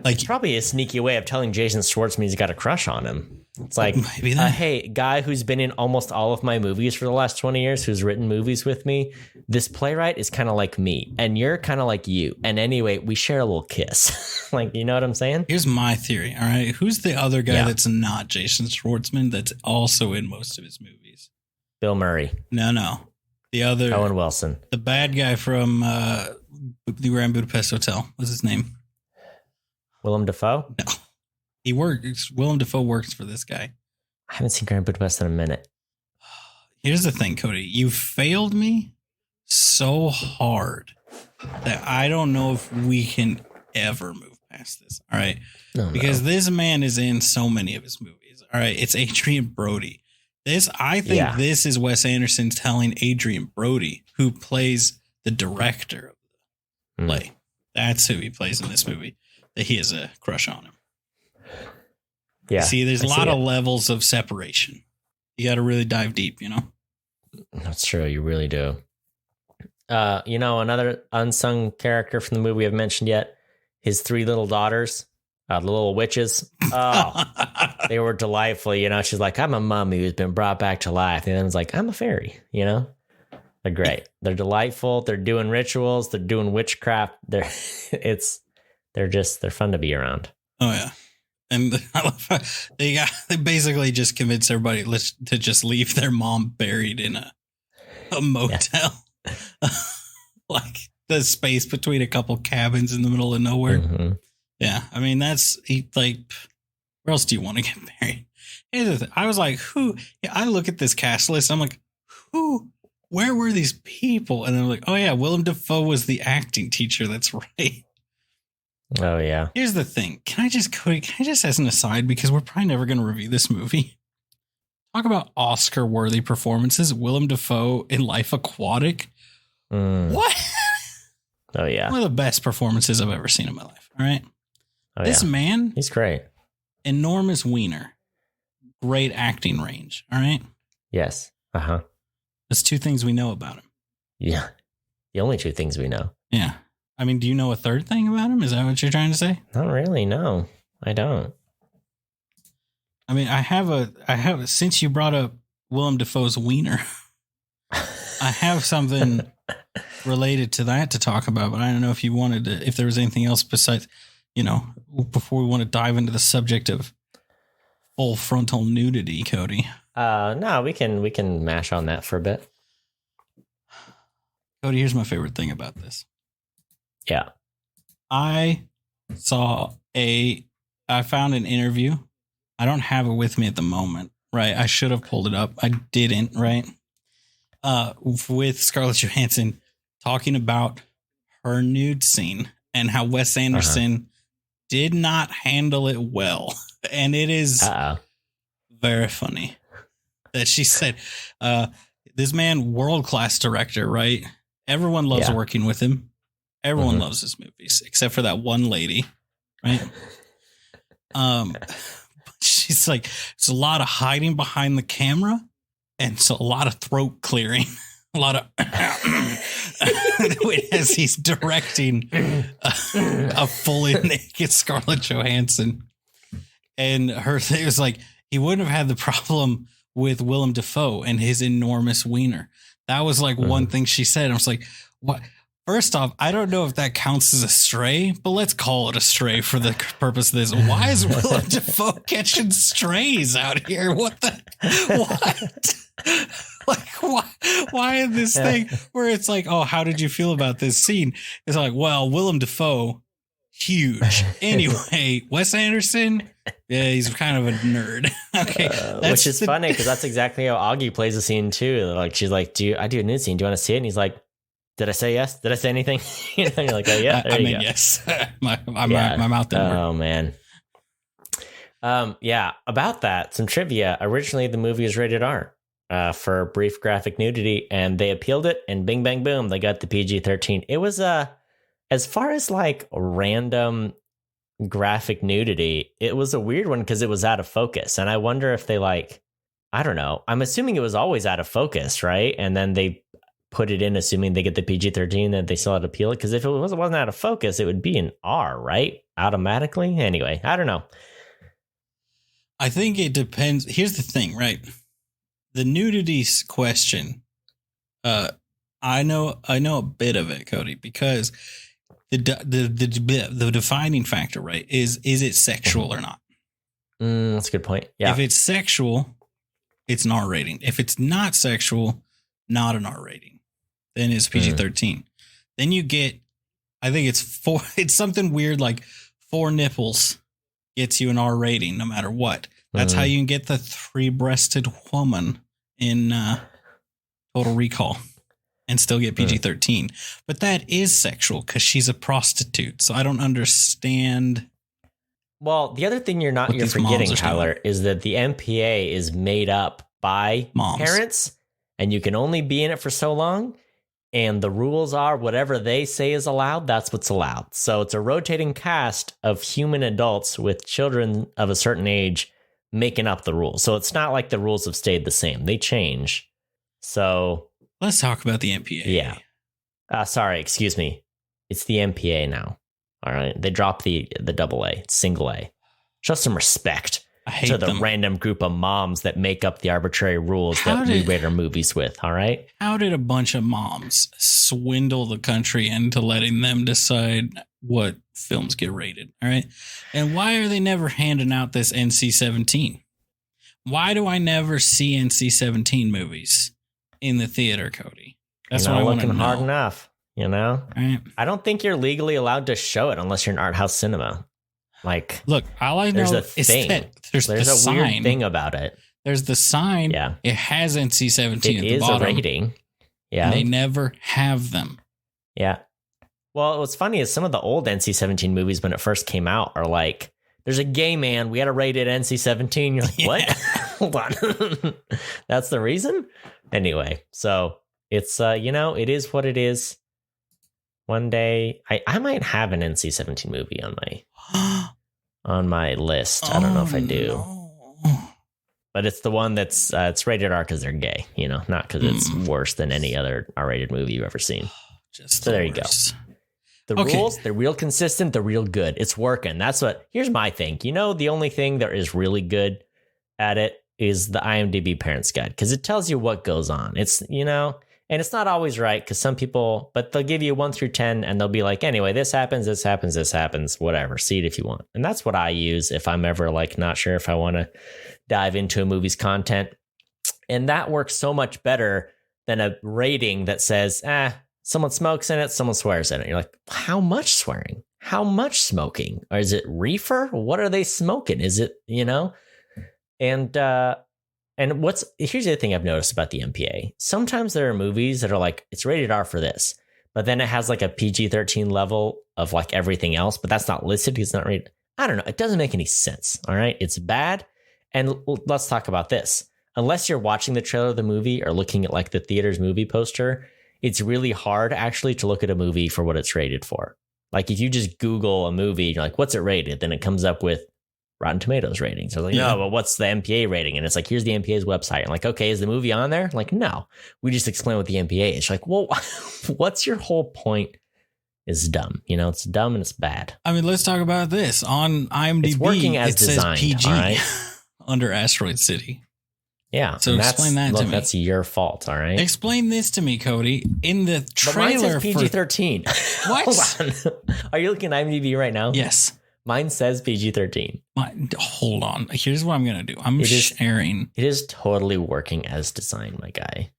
Like, It's probably a sneaky way of telling Jason Schwartzman he's got a crush on him. It's like, maybe that. hey, guy who's been in almost all of my movies for the last 20 years, who's written movies with me, this playwright is kind of like me, and you're kind of like you. And anyway, we share a little kiss. Like, you know what I'm saying? Here's my theory, all right? Who's the other guy that's not Jason Schwartzman that's also in most of his movies? Bill Murray. No. The other... Owen Wilson. The bad guy from the Grand Budapest Hotel. What's his name? Willem Dafoe? No. He works. Willem Dafoe works for this guy. I haven't seen Grand Budapest in a minute. Here's the thing, Cody. You failed me so hard that I don't know if we can ever move past this. All right. Because this man is in so many of his movies. All right. It's Adrian Brody. I think this is Wes Anderson telling Adrian Brody, who plays the director of the play. That's who he plays in this movie, that he has a crush on him. Yeah. See, there's a lot of levels of separation. You got to really dive deep, you know? That's true. You really do. Another unsung character from the movie we haven't mentioned yet, his 3 little daughters, the little witches. Oh, they were delightful. She's like, I'm a mummy who's been brought back to life. And then it's like, I'm a fairy, They're great. They're delightful. They're doing rituals. They're doing witchcraft. They're fun to be around. Oh, yeah. And I love how they basically just convinced everybody to just leave their mom buried in a motel. Yeah. Like the space between a couple cabins in the middle of nowhere. Mm-hmm. Yeah. I mean, where else do you want to get buried? I was like, I look at this cast list. I'm like, where were these people? And they're like, oh, yeah, Willem Dafoe was the acting teacher. That's right. Oh, yeah. Here's the thing. Can I just as an aside, because we're probably never going to review this movie, talk about Oscar-worthy performances. Willem Dafoe in Life Aquatic. What? Oh, yeah. One of the best performances I've ever seen in my life. All right. Oh, this man. He's great. Enormous wiener. Great acting range. All right. Yes. Uh-huh. That's 2 things we know about him. Yeah. The only 2 things we know. Yeah. I mean, do you know a third thing about him? Is that what you're trying to say? Not really. No, I don't. I mean, I have, since you brought up Willem Dafoe's wiener, I have something related to that to talk about, but I don't know if you wanted to, if there was anything else besides, before we want to dive into the subject of full frontal nudity, Cody. No, we can mash on that for a bit. Cody, here's my favorite thing about this. Yeah. I found an interview. I don't have it with me at the moment, right? I should have pulled it up. I didn't, right? With Scarlett Johansson talking about her nude scene and how Wes Anderson did not handle it well. And it is very funny that she said, this man, world-class director, right? Everyone loves working with him. Everyone loves his movies, except for that one lady, right? She's like, it's a lot of hiding behind the camera, and it's a lot of throat clearing, a lot of as he's directing a fully naked Scarlett Johansson, and her thing was like, he wouldn't have had the problem with Willem Dafoe and his enormous wiener. That was like one thing she said. I was like, what? First off, I don't know if that counts as a stray, but let's call it a stray for the purpose of this. Why is Willem Dafoe catching strays out here? What? Like, why in this thing where it's like, oh, how did you feel about this scene? It's like, well, Willem Dafoe, huge. Anyway, Wes Anderson, yeah, he's kind of a nerd. Okay, which is funny because that's exactly how Augie plays the scine too. Like, she's like, I do a nude scene. Do you want to see it? And he's like, did I say yes? Did I say anything? You're like, oh, yeah, there you go. Yes. my mouth didn't work. Oh, man. Yeah, about that, some trivia. Originally, the movie was rated R for brief graphic nudity, and they appealed it, and bing, bang, boom, they got the PG-13. It was, as far as, like, random graphic nudity, it was a weird one because it was out of focus, and I wonder if they, like, I don't know. I'm assuming it was always out of focus, right? And then they put it in assuming they get the PG-13 that they still had to appeal it? Because if it wasn't out of focus, it would be an R, right? Automatically? Anyway, I don't know. I think it depends. Here's the thing, right? The nudity question. I know a bit of it, Cody, because the defining factor, right, is it sexual or not? That's a good point. Yeah. If it's sexual, it's an R rating. If it's not sexual, not an R rating. Then it's PG-13. Then you get, I think it's something weird like 4 nipples gets you an R rating no matter what. That's how you can get the 3-breasted woman in Total Recall and still get PG-13. But that is sexual because she's a prostitute. So I don't understand. Well, the other thing you're forgetting, Tyler, is that the MPA is made up by parents, and you can only be in it for so long. And the rules are whatever they say is allowed, that's what's allowed. So it's a rotating cast of human adults with children of a certain age making up the rules. So it's not like the rules have stayed the same. They change. So let's talk about the MPA. Yeah. Sorry, excuse me. It's the MPA now. All right. They dropped the AA. It's single A. Show some respect to the random group of moms that make up the arbitrary rules that we rate our movies with. All right. How did a bunch of moms swindle the country into letting them decide what films get rated? All right. And why are they never handing out this NC-17? Why do I never see NC-17 movies in the theater, Cody? That's what I want to know. Looking hard enough, you know? Right. I don't think you're legally allowed to show it unless you're in art house cinema. Like, look, all I know is that there's a sign. Weird thing about it. There's the sign. Yeah. It has NC-17 at the It is bottom. a rating. Yeah. They never have them. Yeah. Well, what's funny is some of the old NC-17 movies when it first came out are like, there's a gay man, we had to rate it NC-17. You're like, what? Hold on. That's the reason? Anyway, so it's, it is what it is. One day, I might have an NC-17 movie on my list. I don't know if I do. No. But it's the one that's it's rated R because they're gay, not because it's worse than any other R-rated movie you've ever seen. So there you go. The rules, they're real consistent. They're real good. It's working. Here's my thing. The only thing that is really good at it is the IMDb Parents Guide because it tells you what goes on. It's, and it's not always right because some people, but they'll give you 1 through 10 and they'll be like, anyway, this happens, whatever. See it if you want. And that's what I use if I'm ever like not sure if I want to dive into a movie's content. And that works so much better than a rating that says, someone smokes in it, someone swears in it. You're like, how much swearing? How much smoking? Or is it reefer? What are they smoking? Is it, And here's the other thing I've noticed about the MPA. Sometimes there are movies that are like, it's rated R for this, but then it has like a PG-13 level of like everything else, but that's not listed. It's not rated. I don't know. It doesn't make any sense. All right. It's bad. And let's talk about this. Unless you're watching the trailer of the movie or looking at like the theater's movie poster, it's really hard actually to look at a movie for what it's rated for. Like if you just Google a movie, you're like, what's it rated? Then it comes up with Rotten Tomatoes ratings. So like, no, but what's the MPA rating? And it's like, here's the MPA's website. And like, okay, is the movie on there? Like, no, we just explain what the MPA is. Like, well, what's your whole point? Is dumb. It's dumb and it's bad. I mean, let's talk about this. On IMDb, it's working as it designed, says PG right? under Asteroid City. Yeah. So explain that to me. That's your fault, all right? Explain this to me, Cody. In the trailer, mine says PG-13. What? Hold on. Are you looking at IMDb right now? Yes. Mine says PG-13. Hold on. Here's what I'm going to do. I'm sharing. It is totally working as designed, my guy.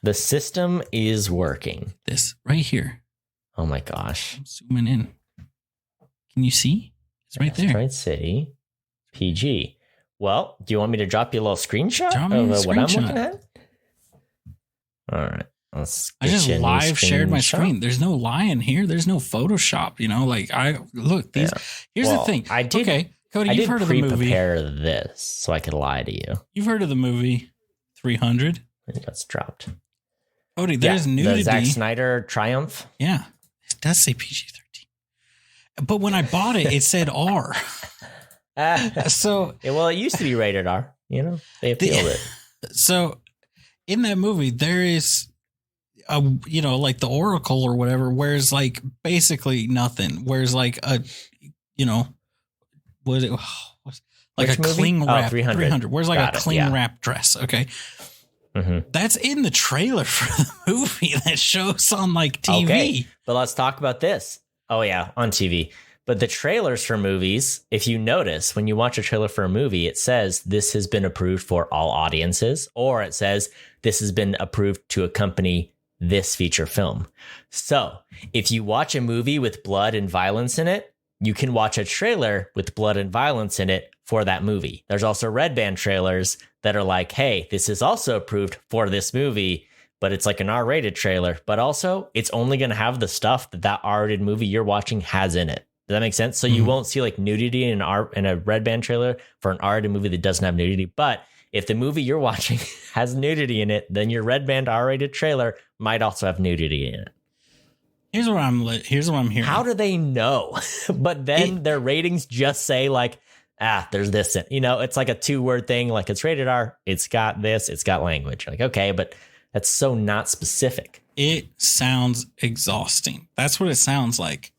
The system is working. This right here. Oh my gosh. I'm zooming in. Can you see? It's right there. Asteroid City. PG. Well, do you want me to drop you a little screenshot of what I'm looking at? All right. I just live shared my screen. There's no lion here. There's no Photoshop. Here's the thing. Okay, Cody, you've heard of the movie. Prepare this so I could lie to you. You've heard of the movie 300? I think that's dropped. Cody, there's nudity. The Zack Snyder Triumph. Yeah, it does say PG-13. But when I bought it, it said R. So, well, it used to be rated R. They appealed it. So, in that movie, there is like the Oracle or whatever, wears like basically nothing. Wears like a, what is it? Like Which a movie? cling wrap. 300. Wears like Got a it, cling yeah. wrap dress. Okay. Mm-hmm. That's in the trailer for the movie that shows on like TV. Okay, but let's talk about this. Oh yeah, on TV. But the trailers for movies, if you notice, when you watch a trailer for a movie, it says this has been approved for all audiences, or it says this has been approved to accompany this feature film. So if you watch a movie with blood and violence in it, you can watch a trailer with blood and violence in it for that movie. There's also red band trailers that are like, hey, this is also approved for this movie, but it's like an R-rated trailer. But also, it's only going to have the stuff that R-rated movie you're watching has in it. Does that make sense? So you won't see like nudity in a red band trailer for an R-rated movie that doesn't have nudity. But if the movie you're watching has nudity in it, then your red band R-rated trailer might also have nudity in it. Here's what I'm hearing. How do they know? But then their ratings just say like, there's this. It's like a 2-word thing. Like it's rated R. It's got this. It's got language. Like, okay, but that's so not specific. It sounds exhausting. That's what it sounds like.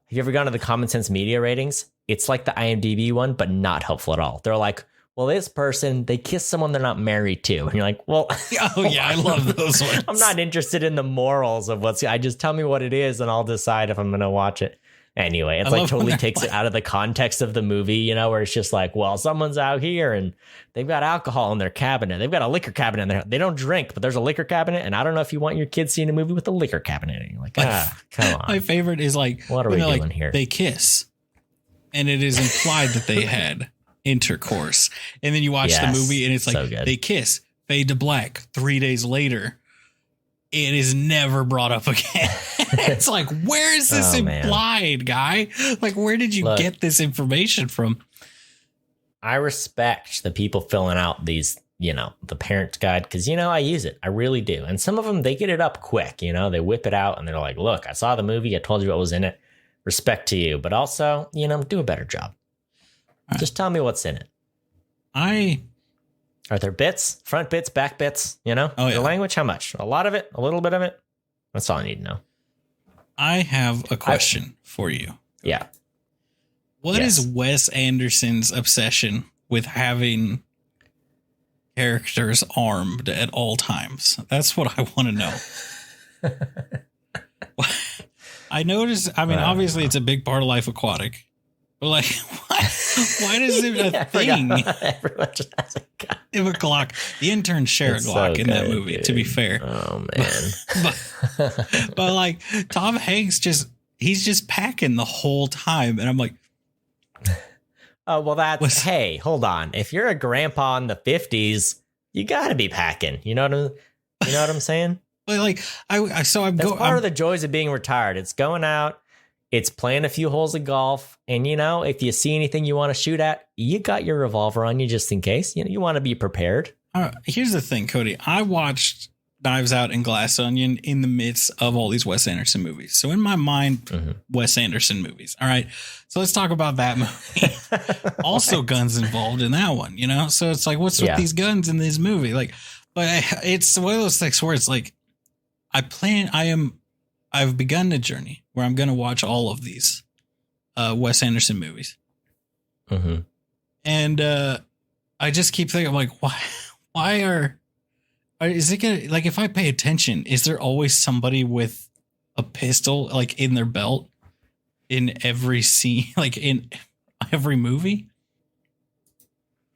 Have you ever gone to the Common Sense Media ratings? It's like the IMDb one, but not helpful at all. They're like, well, this person, they kiss someone they're not married to. And you're like, well, oh yeah, I love those ones. I'm not interested in the morals of I just tell me what it is and I'll decide if I'm going to watch it. Anyway, it's like totally takes it out of the context of the movie, where it's just like, well, someone's out here and they've got alcohol in their cabinet. They've got a liquor cabinet in there. They don't drink, but there's a liquor cabinet. And I don't know if you want your kids seeing a movie with a liquor cabinet. And you're like, come on. My favorite is like, what are we doing here? They kiss and it is implied that they had intercourse. And then you watch the movie and it's like, they kiss, fade to black. 3 days later, it is never brought up again. It's like, where is this implied, guy? Like, where did you get this information from? I respect the people filling out these, the parent guide, because, I use it. I really do. And some of them, they get it up quick. They whip it out and they're like, look, I saw the movie. I told you what was in it. Respect to you. But also, do a better job. Right. Just tell me what's in it. Are there bits, front bits, back bits? The language, how much? A lot of it, a little bit of it. That's all I need to know. I have a question for you. Yeah. What is Wes Anderson's obsession with having characters armed at all times? That's what I want to know. I noticed, obviously it's a big part of Life Aquatic. But like, why does it a thing? Everyone just has a gun. 5 o'clock. The intern shared Glock in that movie, to be fair. Oh, man. but like, Tom Hanks he's just packing the whole time. And I'm like, oh, well, hey, hold on. If you're a grandpa in the 50s, you got to be packing. You know what I'm saying? But like, That's part of the joys of being retired. It's going out. It's playing a few holes of golf. And, if you see anything you want to shoot at, you got your revolver on you just in case. You want to be prepared. Here's the thing, Cody. I watched Knives Out and Glass Onion in the midst of all these Wes Anderson movies. So in my mind, Wes Anderson movies. All right. So let's talk about that movie. Also guns involved in that one, So it's like, what's with these guns in this movie? Like, but it's one of those things where it's like, I've begun a journey where I'm going to watch all of these Wes Anderson movies. Mm-hmm. And I just keep thinking, like, why is it going to, like, if I pay attention, is there always somebody with a pistol, like, in their belt in every scene, like, in every movie?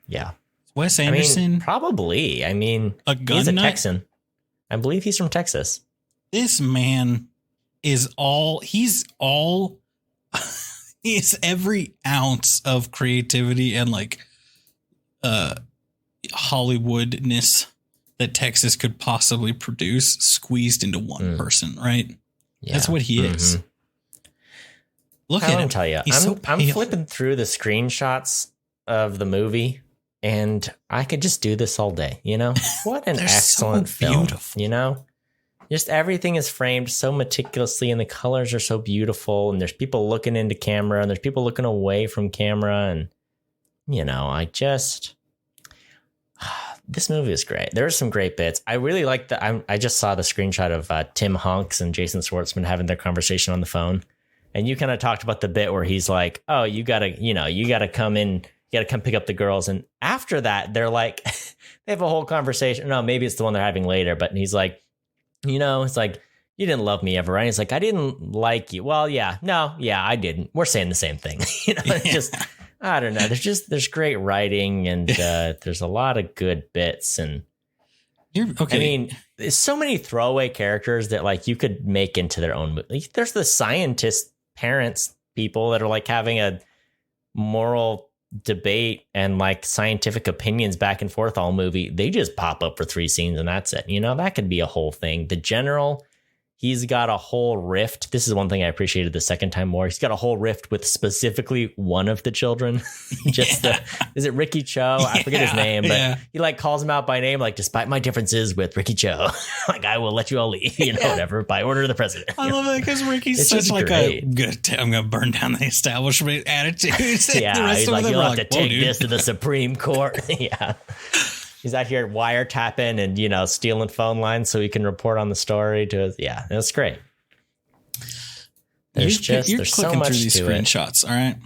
Yeah. Wes Anderson? Probably. A gun he's a Texan. I believe he's from Texas. This man he's every ounce of creativity and like Hollywoodness that Texas could possibly produce squeezed into one person, right? Yeah. That's what he is. Look at him. Tell you, I'm flipping through the screenshots of the movie and I could just do this all day, What an excellent film, Just everything is framed so meticulously and the colors are so beautiful and there's people looking into camera and there's people looking away from camera and This movie is great. There's some great bits. I really like I just saw the screenshot of Tim Hanks and Jason Schwartzman having their conversation on the phone. And you kind of talked about the bit where he's like, oh, you gotta come in, you gotta come pick up the girls. And after that, they're like, they have a whole conversation. No, maybe it's the one they're having later. But he's like, it's like, you didn't love me ever, right? He's like, I didn't like you. Well, yeah, I didn't. We're saying the same thing. It's just, I don't know. There's great writing and there's a lot of good bits. And You're okay. I mean, there's so many throwaway characters that like you could make into their own movie. There's the scientist parents, people that are like having a moral debate and like scientific opinions back and forth all movie. They just pop up for 3 scenes and that's it. That could be a whole thing. The general, he's got a whole rift. This is one thing I appreciated the second time more. He's got a whole rift with specifically one of the children. Is it Ricky Cho? I forget his name, but he like calls him out by name, like, despite my differences with Ricky Cho, like, I will let you all leave, whatever, by order of the president. I love that because Ricky's such like great. I'm going to burn down the establishment attitude. He's like, you'll have to take this to the Supreme Court. Yeah. He's out here wiretapping and, stealing phone lines so he can report on the story to us. Yeah, that's great. You're so much through these to screenshots. All right.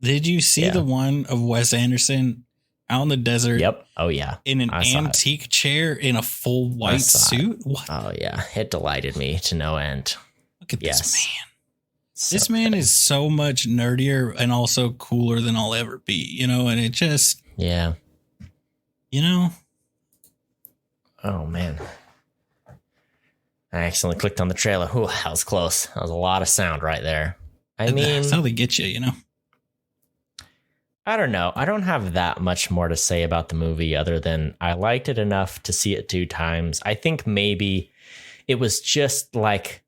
Did you see the one of Wes Anderson out in the desert? Yep. Oh, yeah. In an antique chair in a full white suit? What? Oh, yeah. It delighted me to no end. Look at this man. This man is so much nerdier and also cooler than I'll ever be, and it just... Yeah. Oh, man. I accidentally clicked on the trailer. Ooh, that was close. That was a lot of sound right there. That's how they get you, I don't know. I don't have that much more to say about the movie other than I liked it enough to see it 2 times. I think maybe it was just like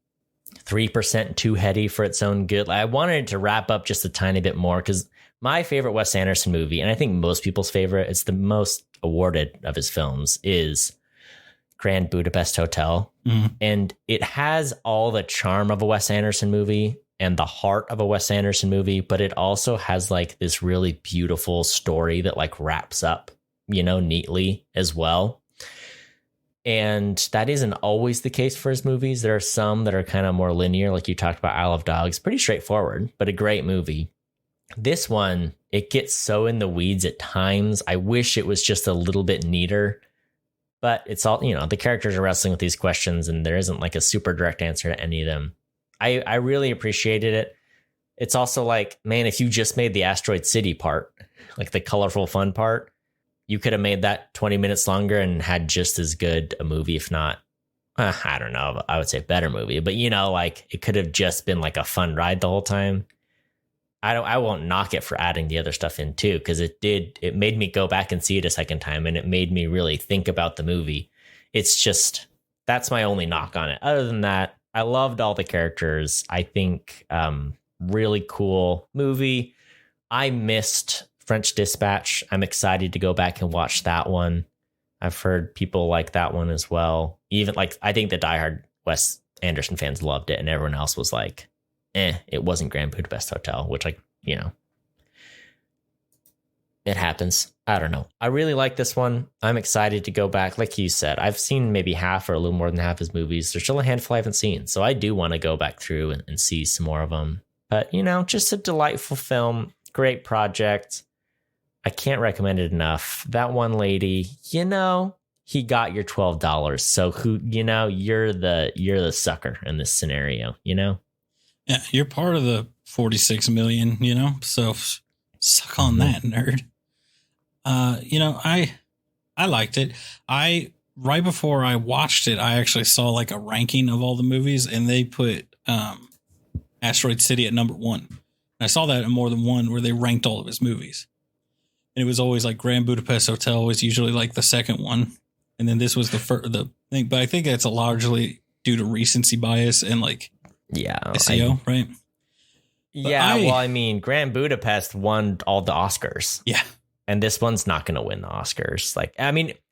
3% too heady for its own good. I wanted it to wrap up just a tiny bit more because my favorite Wes Anderson movie, and I think most people's favorite, it's the most awarded of his films, is Grand Budapest Hotel. Mm. And it has all the charm of a Wes Anderson movie and the heart of a Wes Anderson movie, but it also has like this really beautiful story that like wraps up, neatly as well. And that isn't always the case for his movies. There are some that are kind of more linear, like you talked about Isle of Dogs, pretty straightforward, but a great movie. This one, it gets so in the weeds at times. I wish it was just a little bit neater, but it's all, the characters are wrestling with these questions and there isn't like a super direct answer to any of them. I really appreciated it. It's also like, man, if you just made the Asteroid City part, like the colorful fun part, you could have made that 20 minutes longer and had just as good a movie, if not, I don't know, I would say better movie, but like it could have just been like a fun ride the whole time. I won't knock it for adding the other stuff in too, because it made me go back and see it a second time and it made me really think about the movie. It's just, that's my only knock on it. Other than that, I loved all the characters. I think really cool movie. I missed French Dispatch. I'm excited to go back and watch that one. I've heard people like that one as well. Even like, I think the diehard Wes Anderson fans loved it and everyone else was like, it wasn't Grand Budapest Hotel, which it happens. I don't know. I really like this one. I'm excited to go back. Like you said, I've seen maybe half or a little more than half his movies. There's still a handful I haven't seen. So I do want to go back through and see some more of them. But, just a delightful film. Great project. I can't recommend it enough. That one lady, he got your $12. So you're the sucker in this scenario, Yeah, you're part of the 46 million, so suck on that, nerd. I liked it. Right before I watched it, I actually saw like a ranking of all the movies and they put Asteroid City at number 1. And I saw that in more than one where they ranked all of his movies. And it was always like Grand Budapest Hotel was usually like the second one. And then this was the thing, but I think that's largely due to recency bias and like SEO, right? But Grand Budapest won all the Oscars. Yeah. And this one's not going to win the Oscars.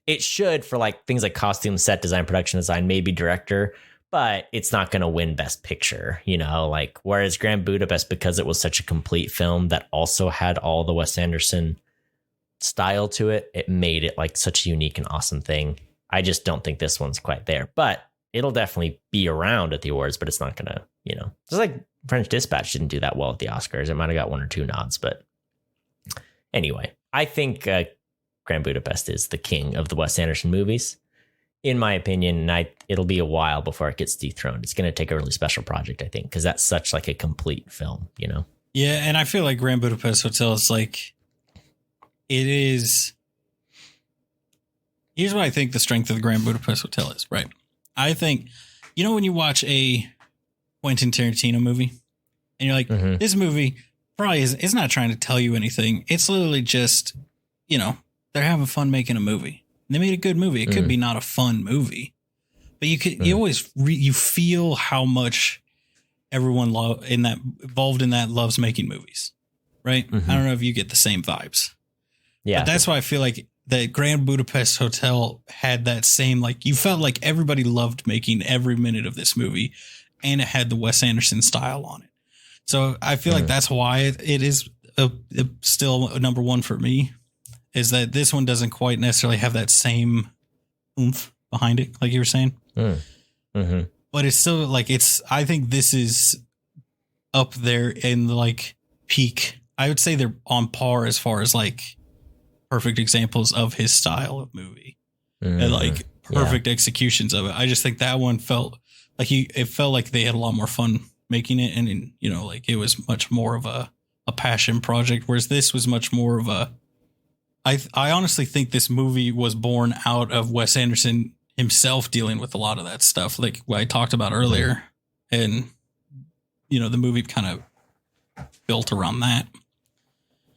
It should for like things like costume, set design, production design, maybe director, but it's not going to win Best Picture, whereas Grand Budapest, because it was such a complete film that also had all the Wes Anderson style to it. It made it like such a unique and awesome thing. I just don't think this one's quite there, but it'll definitely be around at the awards, but it's not going to, just like French Dispatch didn't do that well at the Oscars. It might have got 1 or 2 nods, but anyway, I think Grand Budapest is the king of the Wes Anderson movies, in my opinion. And it'll be a while before it gets dethroned. It's going to take a really special project, I think, because that's such like a complete film, Yeah, and I feel like Grand Budapest Hotel is like, it is. Here's what I think the strength of the Grand Budapest Hotel is, right? I think, when you watch a Quentin Tarantino movie and you're like, this movie probably it's not trying to tell you anything. It's literally just, they're having fun making a movie. And they made a good movie. It could be not a fun movie, but you always you feel how much everyone involved in that loves making movies, right? I don't know if you get the same vibes. Yeah, but that's why I feel like the Grand Budapest Hotel had that same, like, you felt like everybody loved making every minute of this movie, and it had the Wes Anderson style on it. So I feel like that's why it is still a number one for me, is that this one doesn't quite necessarily have that same oomph behind it, like you were saying. But it's still like, I think this is up there in like peak. I would say they're on par as far as like perfect examples of his style of movie and like perfect executions of it. I just think that one felt like it felt like they had a lot more fun making it. And, like it was much more of a passion project, whereas this was much more of I honestly think this movie was born out of Wes Anderson himself dealing with a lot of that stuff, like what I talked about earlier. And, the movie kind of built around that.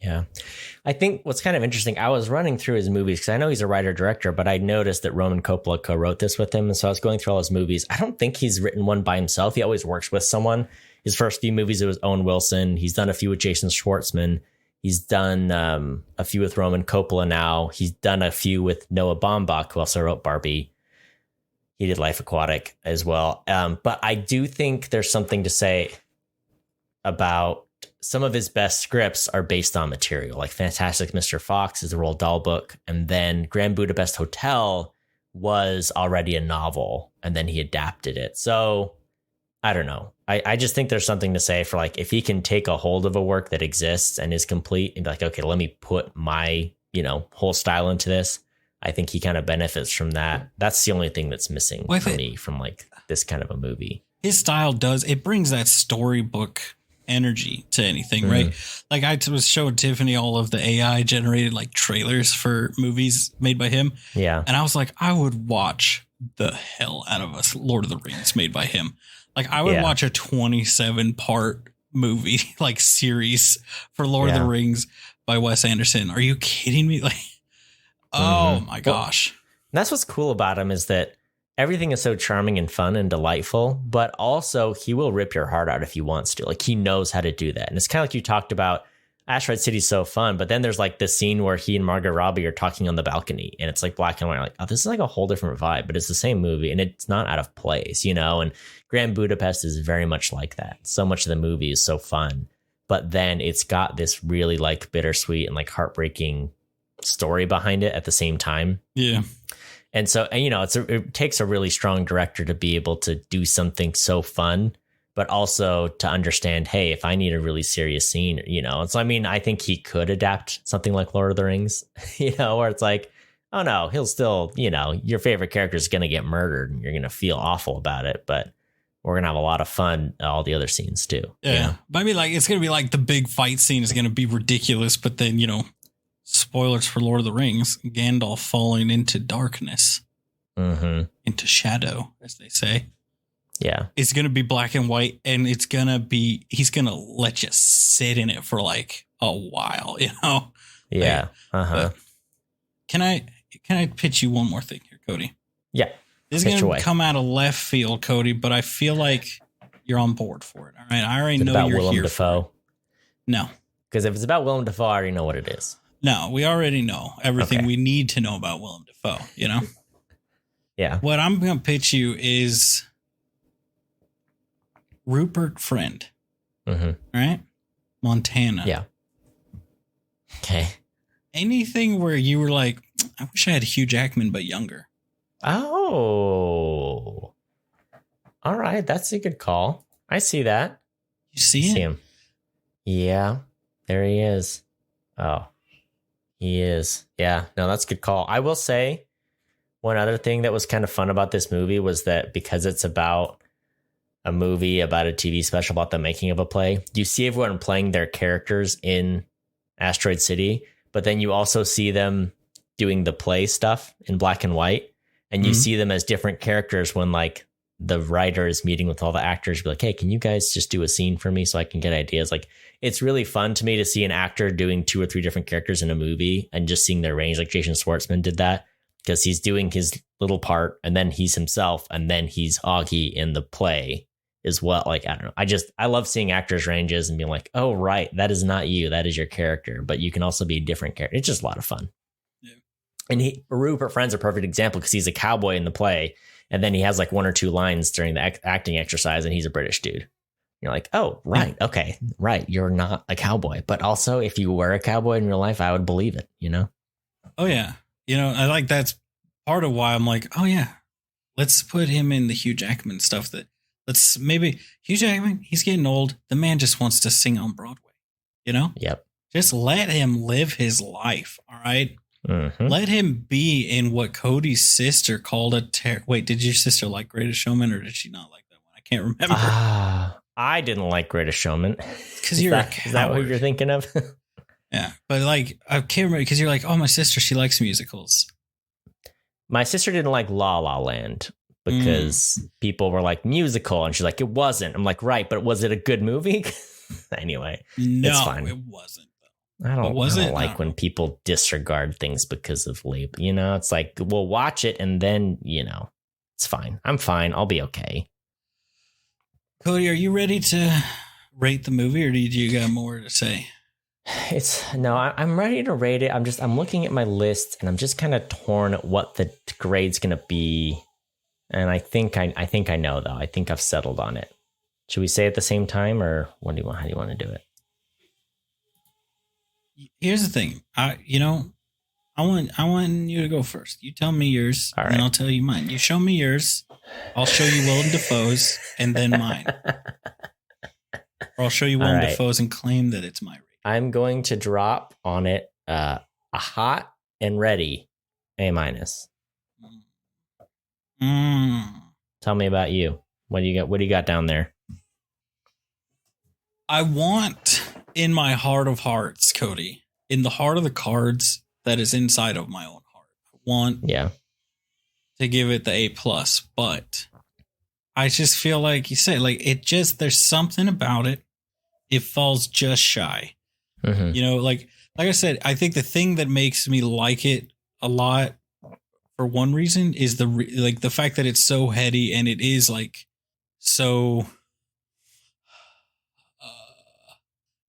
Yeah. I think what's kind of interesting, I was running through his movies because I know he's a writer-director, but I noticed that Roman Coppola co-wrote this with him. And so I was going through all his movies. I don't think he's written one by himself. He always works with someone. His first few movies, it was Owen Wilson. He's done a few with Jason Schwartzman. He's done a few with Roman Coppola now. He's done a few with Noah Baumbach, who also wrote Barbie. He did Life Aquatic as well. But I do think there's something to say about some of his best scripts are based on material, like Fantastic Mr. Fox is a Roald Dahl book. And then Grand Budapest Hotel was already a novel, and then he adapted it. So I don't know. I just think there's something to say for like, if he can take a hold of a work that exists and is complete and be like, okay, let me put my, whole style into this. I think he kind of benefits from that. That's the only thing that's missing for me from like this kind of a movie. His style it brings that storybook energy to anything, right? Like I was showing Tiffany all of the AI generated like trailers for movies made by him. Yeah. And I was like, I would watch the hell out of a Lord of the Rings made by him. Like I would watch a 27-part movie, like series for Lord of the Rings by Wes Anderson. Are you kidding me? Like, oh my gosh. That's what's cool about him, is that everything is so charming and fun and delightful, but also he will rip your heart out if he wants to. Like he knows how to do that. And it's kind of like you talked about, Asteroid City is so fun, but then there's like this scene where he and Margot Robbie are talking on the balcony and it's like black and white. Like, oh, this is like a whole different vibe, but it's the same movie and it's not out of place, and Grand Budapest is very much like that. So much of the movie is so fun, but then it's got this really like bittersweet and like heartbreaking story behind it at the same time. Yeah. And so, it takes a really strong director to be able to do something so fun, but also to understand, hey, if I need a really serious scene, so I think he could adapt something like Lord of the Rings, where it's like, oh no, he'll still, your favorite character is going to get murdered and you're going to feel awful about it, but we're going to have a lot of fun all the other scenes too. Yeah. But I mean, like, it's going to be like the big fight scene is going to be ridiculous, but then, spoilers for Lord of the Rings, Gandalf falling into darkness, into shadow, as they say. Yeah. It's going to be black and white, and he's going to let you sit in it for like a while, Yeah. Like, can I pitch you one more thing here, Cody? Yeah. This is going to come out of left field, Cody, but I feel like you're on board for it. All right. I already know you're Willem here. Dafoe? No. Because if it's about Willem Dafoe, I already know what it is. No, we already know everything we need to know about Willem Dafoe, Yeah. What I'm going to pitch you is Rupert Friend. Right? Montana. Yeah. Okay. anything where you were like, I wish I had Hugh Jackman, but younger. Oh, all right. That's a good call. I see that. You see it? See him. Yeah, there he is. Oh, he is. Yeah, no, that's a good call. I will say one other thing that was kind of fun about this movie was that because it's about a movie, about a TV special, about the making of a play, you see everyone playing their characters in Asteroid City, but then you also see them doing the play stuff in black and white, and you see them as different characters when like the writer is meeting with all the actors, be like, hey, can you guys just do a scene for me so I can get ideas? Like, it's really fun to me to see an actor doing 2 or 3 different characters in a movie and just seeing their range. Like Jason Schwartzman did that because he's doing his little part and then he's himself and then he's Augie in the play is what, like, I don't know. I love seeing actors' ranges and being like, oh, right, that is not you. That is your character, but you can also be a different character. It's just a lot of fun. Yeah. And Rupert Friend's a perfect example because he's a cowboy in the play. And then he has like 1 or 2 lines during the acting exercise and he's a British dude. You're like, oh, right. Yeah. Okay. Right. You're not a cowboy. But also, if you were a cowboy in real life, I would believe it, you know? Oh, yeah. You know, I like that's part of why I'm like, oh, yeah, let's put him in the Hugh Jackman stuff let's maybe Hugh Jackman, he's getting old. The man just wants to sing on Broadway, you know? Yep. Just let him live his life. All right. Mm-hmm. Let him be in what Cody's sister called wait, did your sister like Greatest Showman or did she not like that one? I can't remember. I didn't like Greatest Showman. Because you're a coward. Is that what you're thinking of? Yeah. But like, I can't remember because you're like, oh, my sister, she likes musicals. My sister didn't like La La Land because people were like musical and she's like, it wasn't. I'm like, right. But was it a good movie? Anyway, no, it's fine. It wasn't. I don't like when people disregard things because of label. You know, it's like, we'll watch it and then, you know, it's fine. I'm fine. I'll be okay. Cody, are you ready to rate the movie or do you got more to say? I'm ready to rate it. I'm looking at my list and I'm just kind of torn at what the grade's going to be. And I think I know though. I think I've settled on it. Should we say it at the same time or how do you want to do it? Here's the thing. I want you to go first. You tell me yours, and then I'll tell you mine. You show me yours. I'll show you Willem Dafoe's, and then mine. Or I'll show you Willem Dafoe's and claim that it's my rate. I'm going to drop on it a hot and ready A-. Tell me about you. What do you got down there? I want, in my heart of hearts, Cody, in the heart of the cards that is inside of my own heart, I want to give it the A+, but I just feel like you say, like, there's something about it. It falls just shy. Mm-hmm. You know, like I said, I think the thing that makes me like it a lot, for one reason, is the fact that it's so heady and it is like so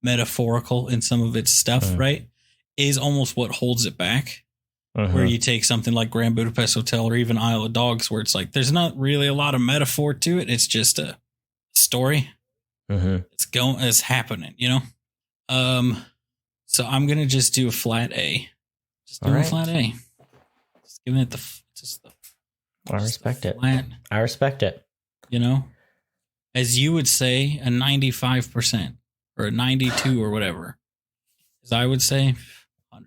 metaphorical in some of its stuff, right? Is almost what holds it back. Where you take something like Grand Budapest Hotel or even Isle of Dogs, where it's like there's not really a lot of metaphor to it. It's just a story. It's happening, you know. So I'm gonna just do a flat A. Just do a flat A. Just giving it I respect it. I respect it. You know, as you would say, a 95%. Or a 92 or whatever. As I would say, 100%.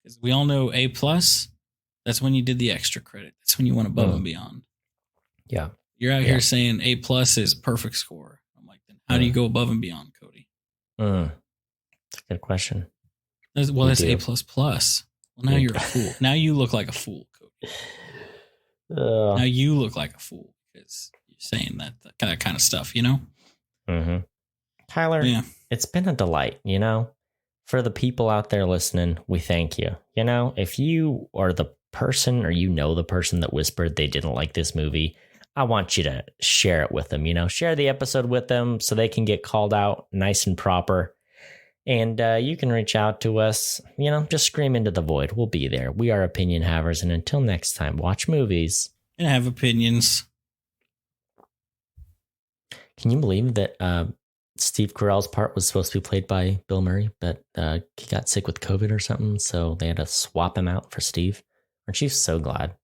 Because we all know A+, that's when you did the extra credit. That's when you went above and beyond. Yeah. You're out here saying A+ is a perfect score. I'm like, then how do you go above and beyond, Cody? That's a good question. That's A++. Well, now you're a fool. Now you look like a fool, Cody. Now you look like a fool because you're saying that kind of stuff, you know? Tyler, It's been a delight, you know. For the people out there listening, we thank you. You know, if you are the person or you know the person that whispered they didn't like this movie, I want you to share it with them, you know, share the episode with them so they can get called out nice and proper. And you can reach out to us, you know, just scream into the void. We'll be there. We are opinion havers. And until next time, watch movies and have opinions. Can you believe that Steve Carell's part was supposed to be played by Bill Murray, but he got sick with COVID or something, so they had to swap him out for Steve. Aren't you so glad?